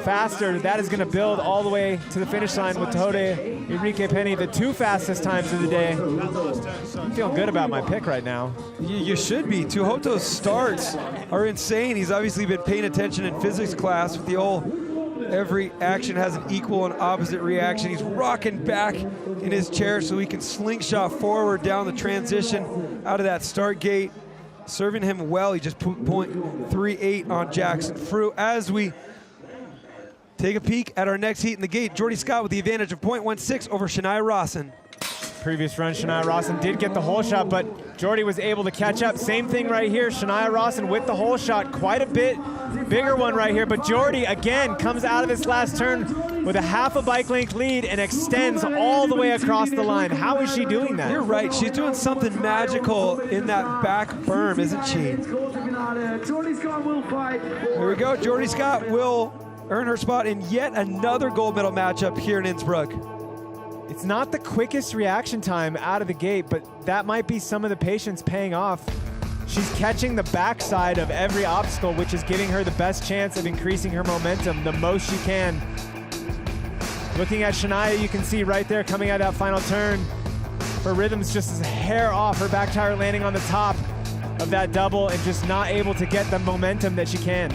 faster, that is going to build all the way to the finish line with Tode Enrique Penny, the 2 fastest times of the day. I'm feeling good about my pick right now. You should be. Tuhoto's starts are insane. He's obviously been paying attention in physics class with the old every action has an equal and opposite reaction. He's rocking back in his chair so he can slingshot forward down the transition out of that start gate. Serving him well. He just put .38 on Jackson Fruit. As we take a peek at our next heat in the gate, Jordy Scott with the advantage of .16 over Shania Rawson. Previous run, Shania Rawson did get the hole shot, but Jordy was able to catch up. Same thing right here, Shania Rawson with the hole shot, quite a bit bigger one right here, but Jordy again comes out of this last turn with a half a bike length lead and extends all the way across the line. How is she doing that? You're right, she's doing something magical in that back berm, isn't she? Here we go, Jordy Scott will earn her spot in yet another gold medal matchup here in Innsbruck. It's not the quickest reaction time out of the gate, but that might be some of the patience paying off. She's catching the backside of every obstacle, which is giving her the best chance of increasing her momentum the most she can. Looking at Shania, you can see right there coming out of that final turn, her rhythm's just a hair off, her back tire landing on the top of that double and just not able to get the momentum that she can.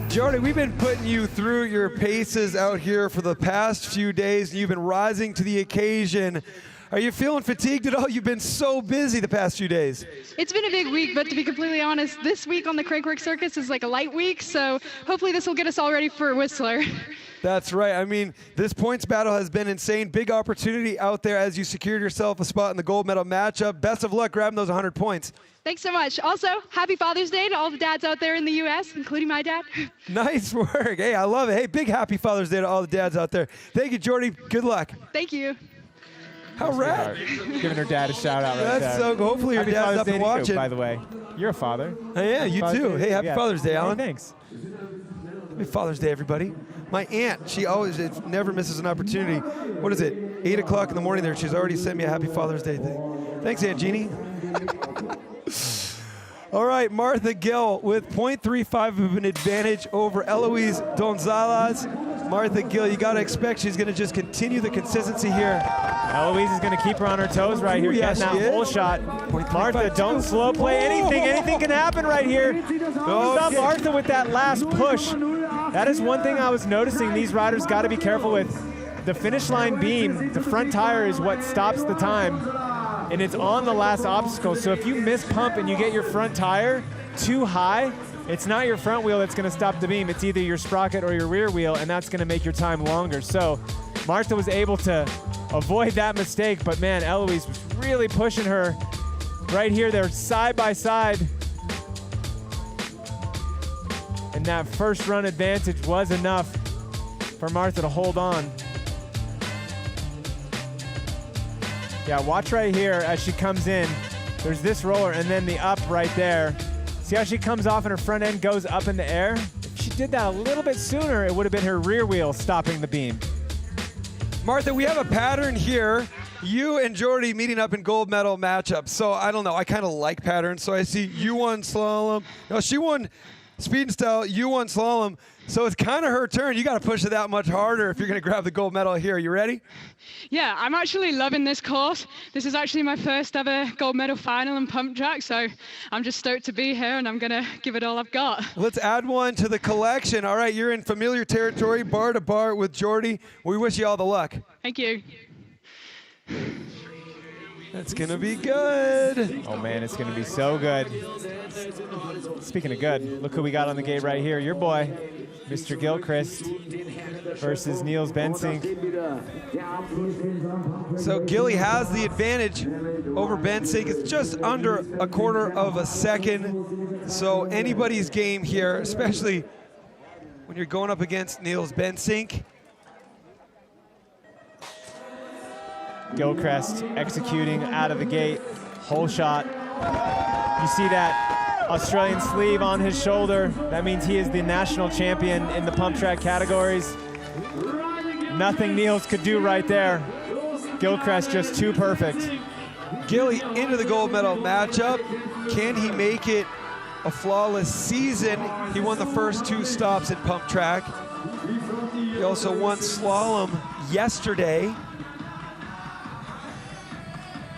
Jordy, we've been putting you through your paces out here for the past few days, and you've been rising to the occasion. Are you feeling fatigued at all? You've been so busy the past few days. It's been a big week, but to be completely honest, this week on the Crankworx Circus is like a light week, so hopefully this will get us all ready for Whistler. That's right. I mean, this points battle has been insane. Big opportunity out there as you secured yourself a spot in the gold medal matchup. Best of luck grabbing those 100 points. Thanks so much. Also, happy Father's Day to all the dads out there in the U.S., including my dad. Nice work. Hey, I love it. Hey, big happy Father's Day to all the dads out there. Thank you, Jordy. Good luck. Thank you. How rad. Giving her dad a shout out right there. That's so cool. Hopefully your happy dad's Father's up Day and to you, watching. by the way. You're a father. Yeah, you Father's too. Day. Hey, happy Father's Day, Alan. Hey, thanks. Happy Father's Day, everybody. My aunt, she always never misses an opportunity. What is it? 8 o'clock in the morning there. She's already sent me a happy Father's Day thing. Thanks, Aunt Jeannie. All right, Martha Gill with .35 of an advantage over Eloise Gonzalez. Martha Gill, you got to expect she's going to just continue the consistency here. Eloise is going to keep her on her toes right here, getting that hole shot. Martha, don't slow play anything. Anything can happen right here. You saw Martha with that last push. That is one thing I was noticing these riders got to be careful with. The finish line beam, the front tire is what stops the time, and it's on the last obstacle. So if you miss pump and you get your front tire too high, it's not your front wheel that's going to stop the beam. It's either your sprocket or your rear wheel, and that's going to make your time longer. So Martha was able to avoid that mistake, but man, Eloise was really pushing her right here. They're side by side. And that first run advantage was enough for Martha to hold on. Yeah, watch right here as she comes in. There's this roller and then the up right there. See how she comes off and her front end goes up in the air? If she did that a little bit sooner, it would have been her rear wheel stopping the beam. Martha, we have a pattern here. You and Jordy meeting up in gold medal matchups. So I don't know, I kind of like patterns. So I see you won slalom. No, she won speed and style, you won slalom. So it's kind of her turn. You got to push it that much harder if you're going to grab the gold medal here. You ready? Yeah, I'm actually loving this course. This is actually my first ever gold medal final in pump track, so I'm just stoked to be here and I'm going to give it all I've got. Let's add one to the collection. All right, you're in familiar territory, bar to bar with Jordy. We wish you all the luck. Thank you. That's going to be good. Oh, man, it's going to be so good. Speaking of good, look who we got on the gate right here. Your boy, Mr. Gilchrist versus Niels Bensink. So Gilly has the advantage over Bensink. It's just under a quarter of a second. So anybody's game here, especially when you're going up against Niels Bensink. Gilchrist executing out of the gate, hole shot. You see that Australian sleeve on his shoulder. That means he is the national champion in the pump track categories. Nothing Niels could do right there. Gilchrist just too perfect. Gilly into the gold medal matchup. Can he make it a flawless season. He won the first 2 stops at pump track. He also won slalom yesterday.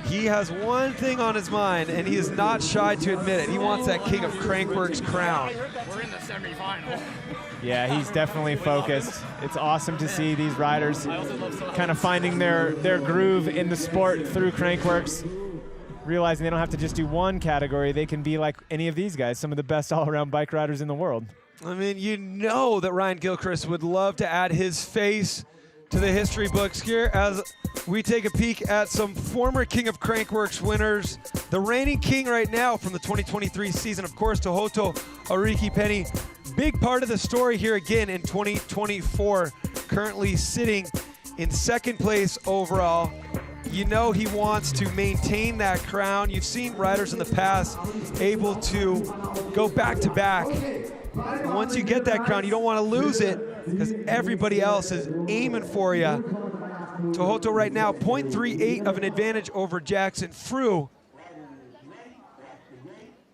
He has one thing on his mind, and he is not shy to admit it. He wants that King of Crankworx crown. We're in the semifinal. Yeah, he's definitely focused. It's awesome to see these riders kind of finding their groove in the sport through Crankworx, realizing they don't have to just do one category. They can be like any of these guys, some of the best all-around bike riders in the world. I mean, you know that Ryan Gilchrist would love to add his face to the history books here as we take a peek at some former King of Crankworx winners. The reigning king right now from the 2023 season, of course, Tohoto Ariki-Penny. Big part of the story here again in 2024, currently sitting in 2nd place overall. You know he wants to maintain that crown. You've seen riders in the past able to go back-to-back. Once you get that crown, you don't want to lose it because everybody else is aiming for you. Tohoto right now, 0.38 of an advantage over Jackson Frew.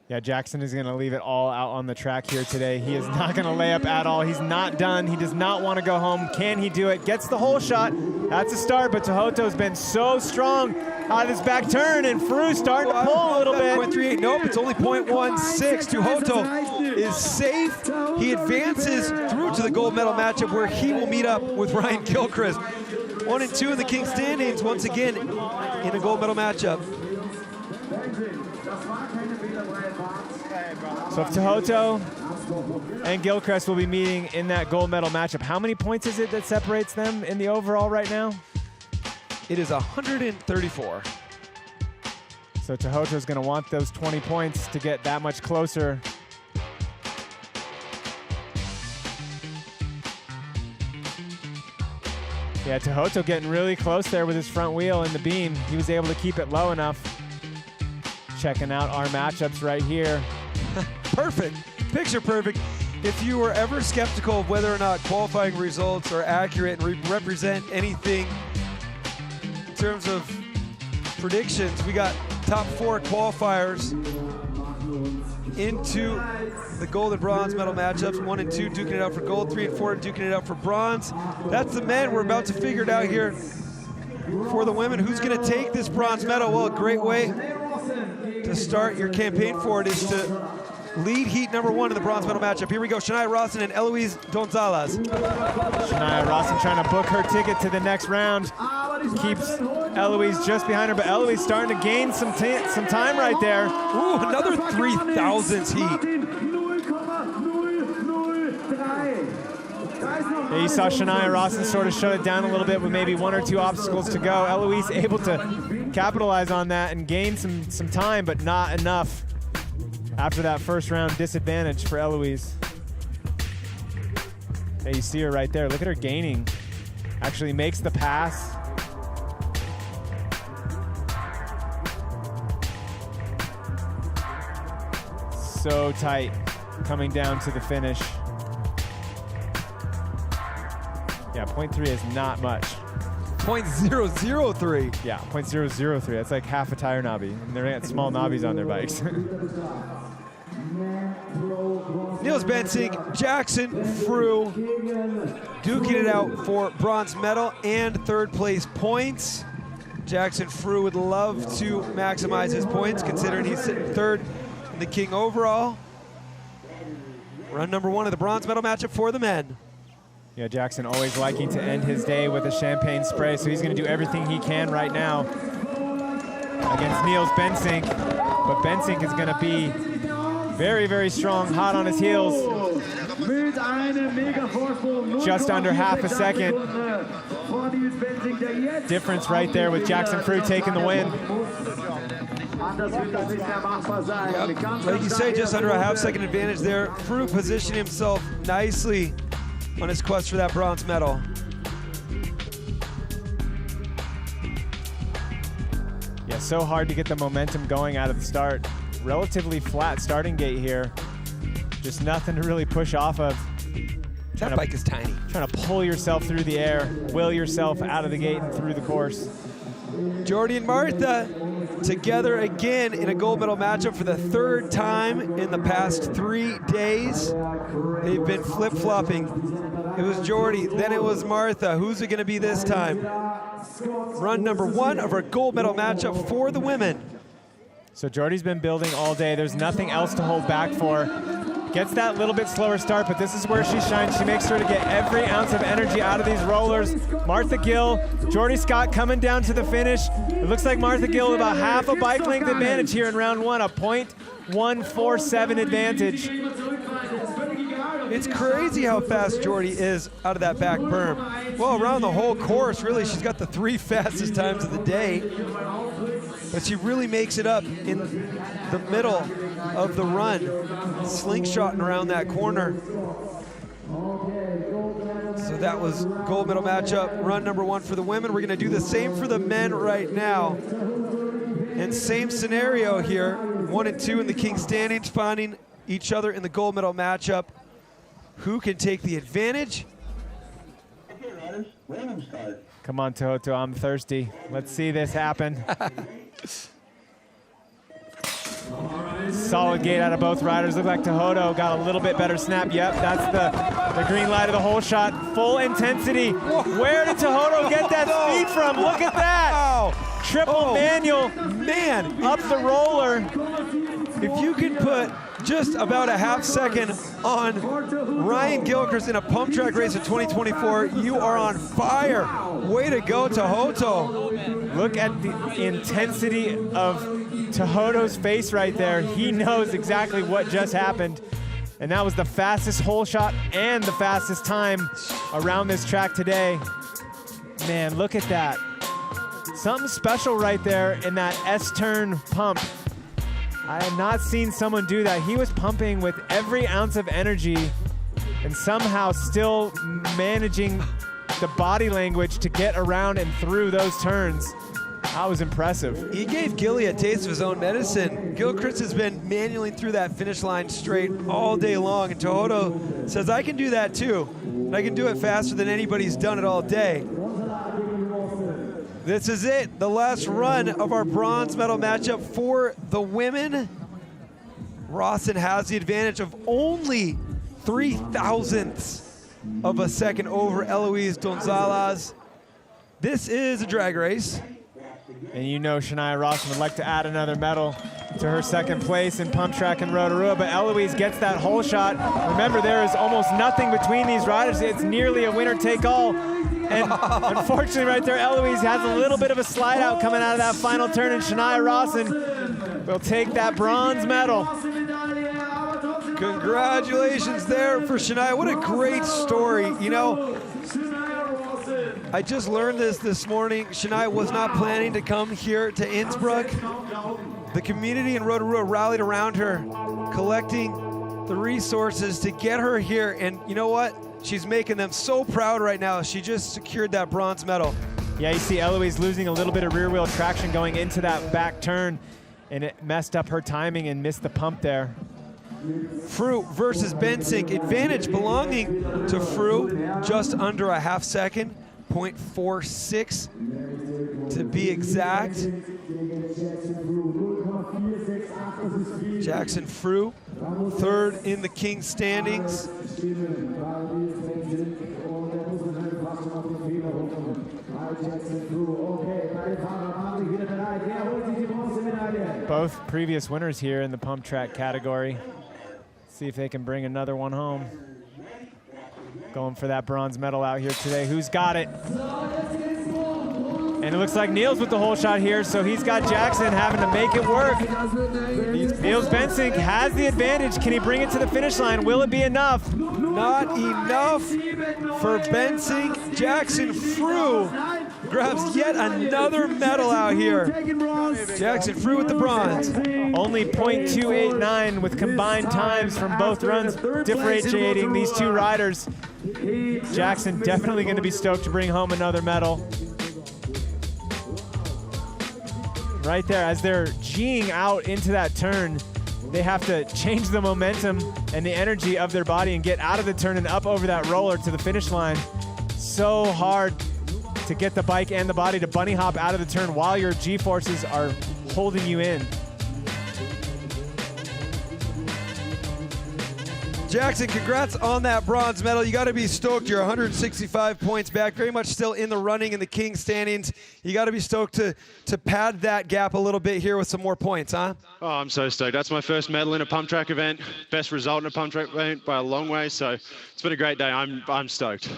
Yeah, Jackson is going to leave it all out on the track here today. He is not going to lay up at all. He's not done. He does not want to go home. Can he do it? Gets the whole shot. That's a start, but Tohoto's been so strong out of this back turn, and Frew starting to pull a little bit. 0.38, nope, it's only 0.16. Tohoto is safe. He advances through to the gold medal matchup where he will meet up with Ryan Gilchrist. 1 and 2 in the King standings, once again in a gold medal matchup. So if Tohoto and Gilchrist will be meeting in that gold medal matchup, how many points is it that separates them in the overall right now? It is 134. So Tohoto's going to want those 20 points to get that much closer. Yeah, Tohoto getting really close there with his front wheel in the beam. He was able to keep it low enough. Checking out our matchups right here. Perfect, picture perfect. If you were ever skeptical of whether or not qualifying results are accurate and represent anything in terms of predictions, we got top 4 qualifiers into the gold and bronze medal matchups. 1 and 2 duking it out for gold, 3 and 4 duking it out for bronze. That's the men. We're about to figure it out here for the women. Who's going to take this bronze medal? Well, a great way to start your campaign for it is to lead heat number 1 in the bronze medal matchup. Here we go, Shania Rawson and Eloise Gonzalez. Shania Rawson trying to book her ticket to the next round. Keeps Eloise just behind her, but Eloise starting to gain some time right there. Ooh, another 3,000s heat. Yeah, you saw Shania Rawson sort of shut it down a little bit with maybe 1 or 2 obstacles to go. Eloise able to capitalize on that and gain some time, but not enough after that first round disadvantage for Eloise. Hey, you see her right there. Look at her gaining. Actually makes the pass. So tight coming down to the finish. Yeah, 0.3 is not much. 0.003. Yeah, 0.003. That's like half a tire knobby. And they're got small knobbies on their bikes. Niels Bensing, Jackson Frew, duking it out for bronze medal and 3rd place points. Jackson Frew would love to maximize his points considering he's sitting 3rd in the King overall. Run number 1 of the bronze medal matchup for the men. Yeah, Jackson always liking to end his day with a champagne spray, so he's going to do everything he can right now against Niels Bensing. But Bensing is going to be very, very strong, hot on his heels. Just under half a second. Difference right there with Jackson Frew taking the win. Yep. Like you say, just under a half-second advantage there. Frew positioning himself nicely on his quest for that bronze medal. Yeah, so hard to get the momentum going out of the start. Relatively flat starting gate here. Just nothing to really push off of. That bike is tiny. Trying to pull yourself through the air, will yourself out of the gate and through the course. Jordy and Martha together again in a gold medal matchup for the third time in the past 3 days. They've been flip-flopping. It was Jordy, then it was Martha. Who's it going to be this time? Run number 1 of our gold medal matchup for the women. So Jordy's been building all day. There's nothing else to hold back for. Gets that little bit slower start, but this is where she shines. She makes sure to get every ounce of energy out of these rollers. Martha Gill, Jordy Scott coming down to the finish. It looks like Martha Gill with about half a bike length advantage here in round 1, a .147 advantage. It's crazy how fast Jordy is out of that back berm. Well, around the whole course, really, she's got the 3 fastest times of the day. But she really makes it up in the middle of the run, slingshotting around that corner. So that was gold medal matchup, run number 1 for the women. We're gonna do the same for the men right now. And same scenario here, 1 and 2 in the king standings, finding each other in the gold medal matchup. Who can take the advantage? Come on, Toto, I'm thirsty. Let's see this happen. Solid gate out of both riders. Look like Tejodo got a little bit better snap. Yep, that's the green light of the whole shot. Full intensity. Where did Tejodo get that speed from? Look at that. Triple manual. Man, up the roller. If you can put just about a half second on Ryan Gilchrist in a pump track race in 2024, you are on fire. Way to go, Tejodo. Look at the intensity of Tejodo's face right there. He knows exactly what just happened. And that was the fastest hole shot and the fastest time around this track today. Man, look at that. Something special right there in that S-turn pump. I have not seen someone do that. He was pumping with every ounce of energy and somehow still managing the body language to get around and through those turns. That was impressive. He gave Gilly a taste of his own medicine. Gilchrist has been manualing through that finish line straight all day long, and Tejodo says, I can do that too. And I can do it faster than anybody's done it all day. This is it, the last run of our bronze medal matchup for the women. Rawson has the advantage of only 3 thousandths of a second over Eloise Gonzalez. This is a drag race. And you know Shania Rawson would like to add another medal to her second place in pump track and Rotorua, but Eloise gets that hole shot. Remember, there is almost nothing between these riders. It's nearly a winner-take-all. And unfortunately right there, Eloise has a little bit of a slide out coming out of that final turn, and Shania Rawson will take that bronze medal. Congratulations there for Shania. What a great story. You know, I just learned this morning. Shania was not planning to come here to Innsbruck. The community in Rotorua rallied around her, collecting the resources to get her here. And you know what? She's making them so proud right now. She just secured that bronze medal. Yeah, you see Eloise losing a little bit of rear wheel traction going into that back turn, and it messed up her timing and missed the pump there. Fru versus Bensink. Advantage belonging to Fru, just under a half second. 0.46 to be exact. Jackson Fru, third in the King standings. Both previous winners here in the pump track category. See if they can bring another one home. Going for that bronze medal out here today. Who's got it? And it looks like Niels with the hole shot here, so he's got Jackson having to make it work. Niels Bensink has the advantage. Can he bring it to the finish line? Will it be enough? Not enough for Bensink. Jackson Fru grabs yet another medal out here. Jackson Fru with the bronze. Only .289 with combined times from both runs differentiating these two riders. Jackson definitely going to be stoked to bring home another medal. Right there, as they're G'ing out into that turn, they have to change the momentum and the energy of their body and get out of the turn and up over that roller to the finish line. So hard to get the bike and the body to bunny hop out of the turn while your G-forces are holding you in. Jackson, congrats on that bronze medal. You got to be stoked. You're 165 points back, very much still in the running in the King standings. You got to be stoked to pad that gap a little bit here with some more points, huh? Oh, I'm so stoked. That's my first medal in a pump track event. Best result in a pump track event by a long way. So it's been a great day. I'm stoked.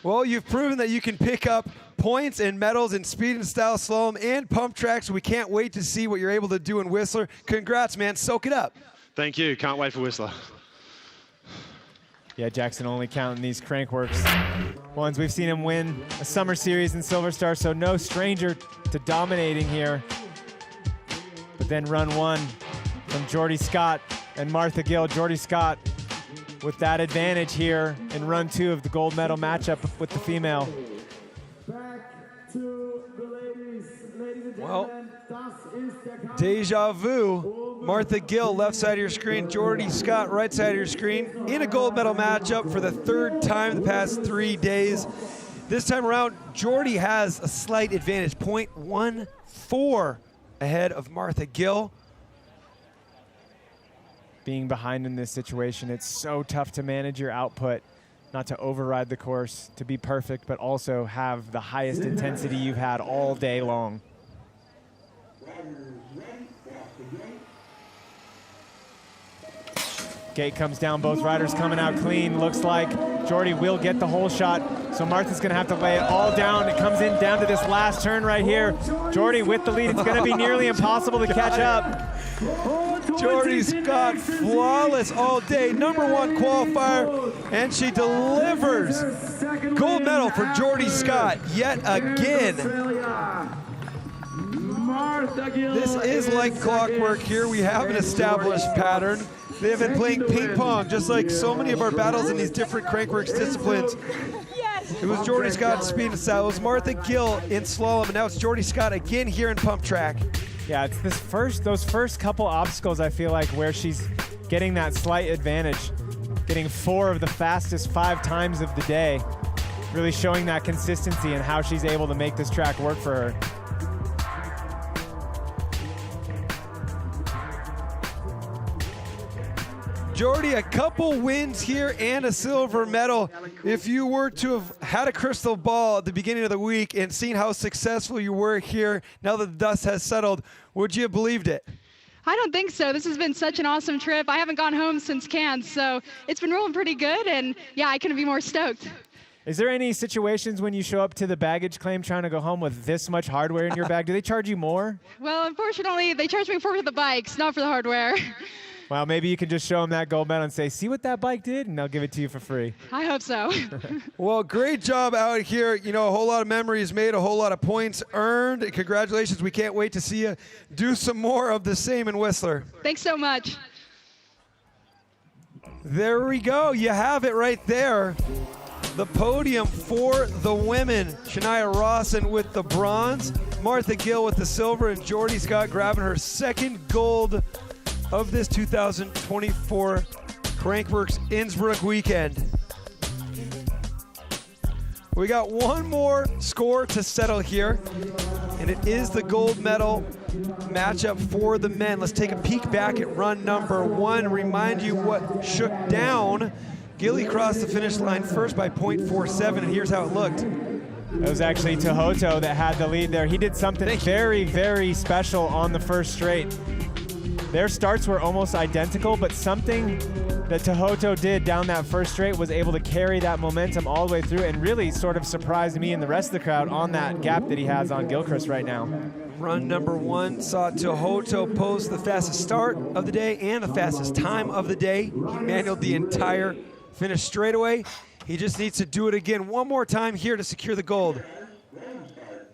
Well, you've proven that you can pick up points and medals in speed and style slalom and pump tracks. We can't wait to see what you're able to do in Whistler. Congrats, man. Soak it up. Thank you. Can't wait for Whistler. Yeah, Jackson only counting these Crankworx ones. We've seen him win a summer series in Silver Star, so no stranger to dominating here. But then run one from Jordy Scott and Martha Gill. Jordy Scott with that advantage here in run two of the gold medal matchup with the female. Back to the ladies. Ladies and gentlemen, Deja vu. Martha Gill, left side of your screen. Jordy Scott, right side of your screen. In a gold medal matchup for the third time the past 3 days. This time around, Jordy has a slight advantage, 0.14 ahead of Martha Gill. Being behind in this situation, it's so tough to manage your output, not to override the course, to be perfect, but also have the highest intensity you've had all day long. Gate comes down, both riders coming out clean. Looks like Jordy will get the whole shot, so Martha's gonna have to lay it all down. It comes in down to this last turn right here. Jordy with the lead. It's gonna be nearly impossible to catch up. Jordy Scott, flawless all day, #1 qualifier, and she delivers. Gold medal for Jordy Scott yet again. This is like clockwork here. We have an established pattern. They have been playing ping pong, just like so many of our battles in these different Crankworx disciplines. It was Jordy Scott in speed and style. It was Martha Gill in slalom, and now it's Jordy Scott again here in pump track. Yeah, it's those first couple obstacles, I feel like, where she's getting that slight advantage, getting 4 of the fastest 5 times of the day, really showing that consistency and how she's able to make this track work for her. Jordy, a couple wins here and a silver medal. If you were to have had a crystal ball at the beginning of the week and seen how successful you were here, now that the dust has settled, would you have believed it? I don't think so. This has been such an awesome trip. I haven't gone home since Cannes, so it's been rolling pretty good, and yeah, I couldn't be more stoked. Is there any situations when you show up to the baggage claim trying to go home with this much hardware in your bag? Do they charge you more? Well, unfortunately, they charge me for the bikes, not for the hardware. Well, maybe you can just show them that gold medal and say, see what that bike did? And they'll give it to you for free. I hope so. Well, great job out here. You know, a whole lot of memories made, a whole lot of points earned. Congratulations. We can't wait to see you do some more of the same in Whistler. Thanks so much. There we go. You have it right there. The podium for the women. Shania Rawson with the bronze, Martha Gill with the silver, and Jordy Scott grabbing her second gold of this 2024 Crankworx Innsbruck weekend. We got one more score to settle here, and it is the gold medal matchup for the men. Let's take a peek back at run #1. Remind you what shook down. Gilly crossed the finish line first by 0.47, and here's how it looked. It was actually Tohoto that had the lead there. He did something very, very special on the first straight. Their starts were almost identical, but something that Tohoto did down that first straight was able to carry that momentum all the way through and really sort of surprised me and the rest of the crowd on that gap that he has on Gilchrist right now. Run #1 saw Tohoto post the fastest start of the day and the fastest time of the day. He manualed the entire finish straightaway. He just needs to do it again one more time here to secure the gold.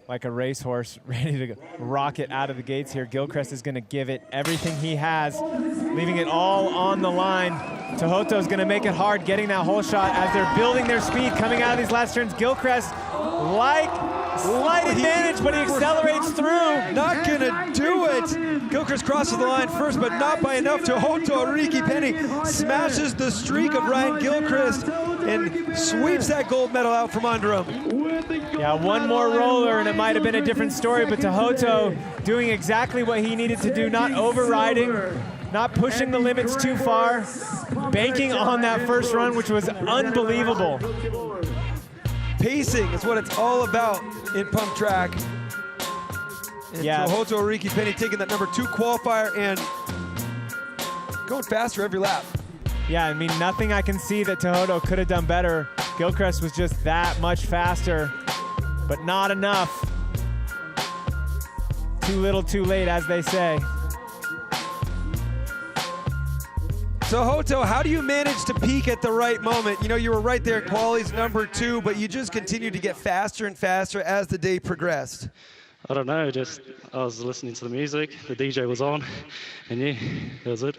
Like a racehorse ready to rocket out of the gates here. Gilchrist is going to give it everything he has, leaving it all on the line. Tohoto's going to make it hard, getting that whole shot as they're building their speed coming out of these last turns. Gilchrist, like Slight advantage, but he accelerates through. Not gonna do it. Gilchrist crosses the line first, but not by enough. Tohoto Ariki-Penny smashes the streak of Ryan Gilchrist and sweeps that gold medal out from under him. Yeah, one more roller and it might have been a different story, but Tohoto doing exactly what he needed to do, not overriding, not pushing the limits too far, banking on that first run, which was unbelievable. Pacing is what it's all about in pump track. And yeah. Tohoto Ariki-Penny taking that number 2 qualifier and going faster every lap. Yeah, I mean, nothing I can see that Tohoto could have done better. Gilchrist was just that much faster, but not enough. Too little, too late, as they say. Tohoto, how do you manage to peak at the right moment? You know, you were right there in quali's number 2, but you just continued to get faster and faster as the day progressed. I don't know, just I was listening to the music, the DJ was on, and yeah, that was it.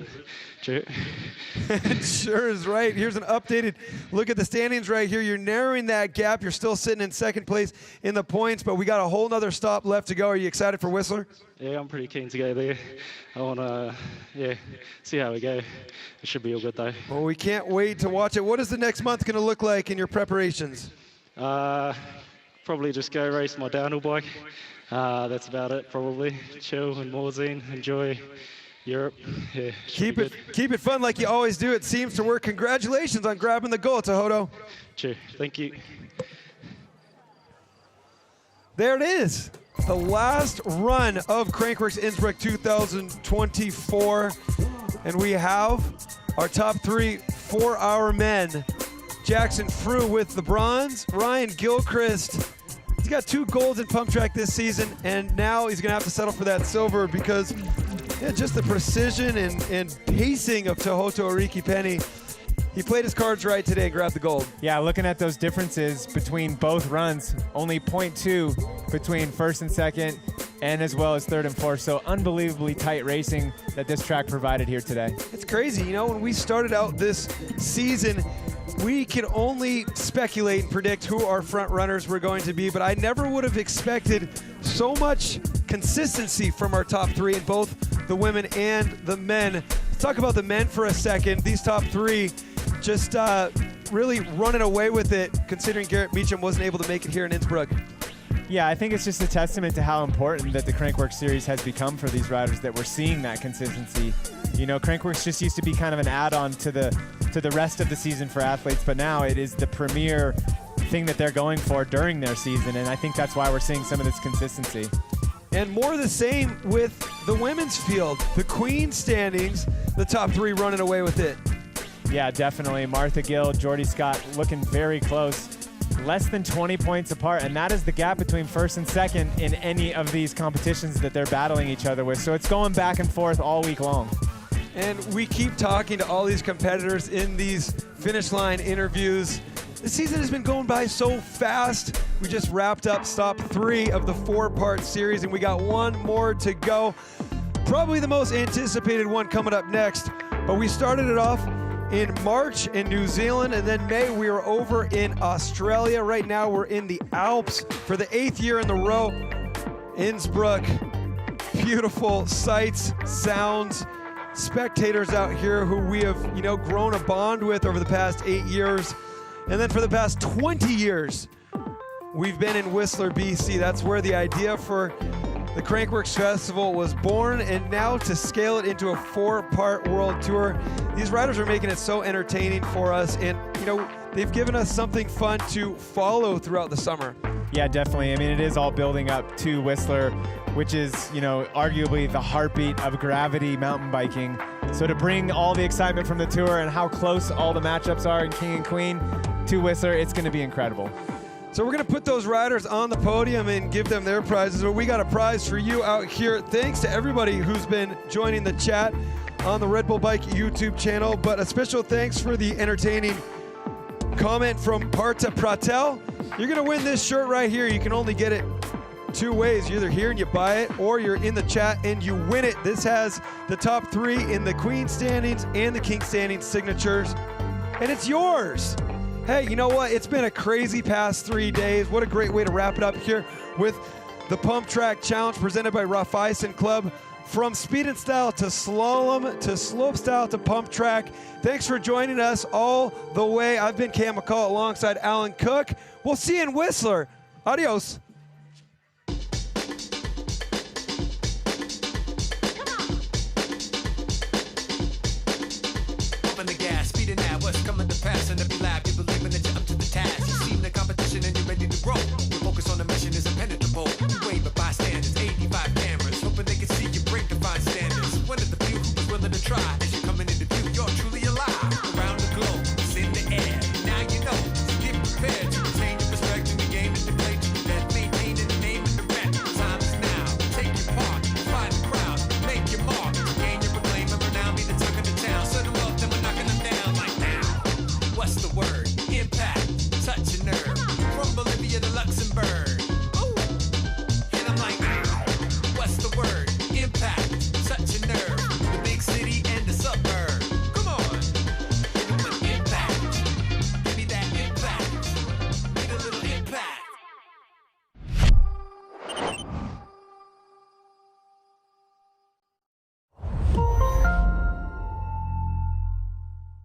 Sure. Sure is right. Here's an updated look at the standings right here. You're narrowing that gap. You're still sitting in second place in the points, but we got a whole nother stop left to go. Are you excited for Whistler? Yeah, I'm pretty keen to go there. I want to, see how we go. It should be a good day. Well, we can't wait to watch it. What is the next month going to look like in your preparations? Probably just go race my downhill bike. That's about it, probably. Chill and Morzine, enjoy Europe. Yeah, keep it fun like you always do. It seems to work. Congratulations on grabbing the gold, Tohoto. Sure, thank you. There it is. The last run of Crankworx Innsbruck 2024. And we have our top 3 4-hour men. Jackson Frew with the bronze. Ryan Gilchrist, he's got 2 golds in pump track this season, and now he's gonna have to settle for that silver because just the precision and pacing of Tohoto Ariki-Penny. He played his cards right today and grabbed the gold. Yeah, looking at those differences between both runs, only 0.2 between first and second, and as well as third and fourth. So unbelievably tight racing that this track provided here today. It's crazy. You know, when we started out this season, we could only speculate and predict who our front runners were going to be, but I never would have expected so much consistency from our top 3 in both the women and the men. Let's talk about the men for a second. These top 3 just really running away with it, considering Garrett Meacham wasn't able to make it here in Innsbruck. Yeah, I think it's just a testament to how important that the Crankworx series has become for these riders, that we're seeing that consistency. You know, Crankworx just used to be kind of an add-on to the rest of the season for athletes, but now it is the premier thing that they're going for during their season, and I think that's why we're seeing some of this consistency. And more of the same with the women's field. The Queen standings, the top 3 running away with it. Yeah, definitely. Martha Gill, Jordy Scott looking very close. Less than 20 points apart, and that is the gap between first and second in any of these competitions that they're battling each other with. So it's going back and forth all week long. And we keep talking to all these competitors in these finish line interviews. The season has been going by so fast. We just wrapped up stop 3 of the 4-part series, and we got 1 more to go. Probably the most anticipated one coming up next, but we started it off in March in New Zealand, and then May we were over in Australia. Right now we're in the Alps for the 8th year in the row. Innsbruck, beautiful sights, sounds, spectators out here who we have, grown a bond with over the past 8 years. And then for the past 20 years, we've been in Whistler, BC. That's where the idea for the Crankworx Festival was born, and now to scale it into a 4-part world tour, these riders are making it so entertaining for us, and they've given us something fun to follow throughout the summer. Yeah, definitely. I mean, it is all building up to Whistler, which is, arguably the heartbeat of gravity mountain biking. So to bring all the excitement from the tour and how close all the matchups are in King and Queen to Whistler, it's going to be incredible. So we're going to put those riders on the podium and give them their prizes. But we got a prize for you out here. Thanks to everybody who's been joining the chat on the Red Bull Bike YouTube channel. But a special thanks for the entertaining comment from Partha Pratel. You're going to win this shirt right here. You can only get it 2 ways. You're either here and you buy it, or you're in the chat and you win it. This has the top 3 in the Queen standings and the King standings signatures, and it's yours. Hey, you know what? It's been a crazy past 3 days. What a great way to wrap it up here with the Pump Track Challenge presented by Raiffeisen Club. From speed and style to slalom to slopestyle to pump track. Thanks for joining us all the way. I've been Cam McCall alongside Alan Cook. We'll see you in Whistler. Adios. Open the gas, speeding at what's coming to pass. And every lap, you're believing that you're up to the task. You've seen the competition and you're ready to roll. Your focus on the mission is impenetrable. You wave at bystanders, 85 cameras, hoping they can see you break the fine standards. One of the few who was willing to try. As you're coming into view, you're truly alive. Around the globe, it's in the air. Now you know, so get prepared to retain your respect in the game and to play to the death. Maintaining the name and the rep. Time is now. Take your part, fight the crowd, make your mark. Gain your proclaim and renown, be the talk of the town. Set them up, then we're knocking them down like now. What's the word? Impact, touch a nerve. From Bolivia to Luxembourg.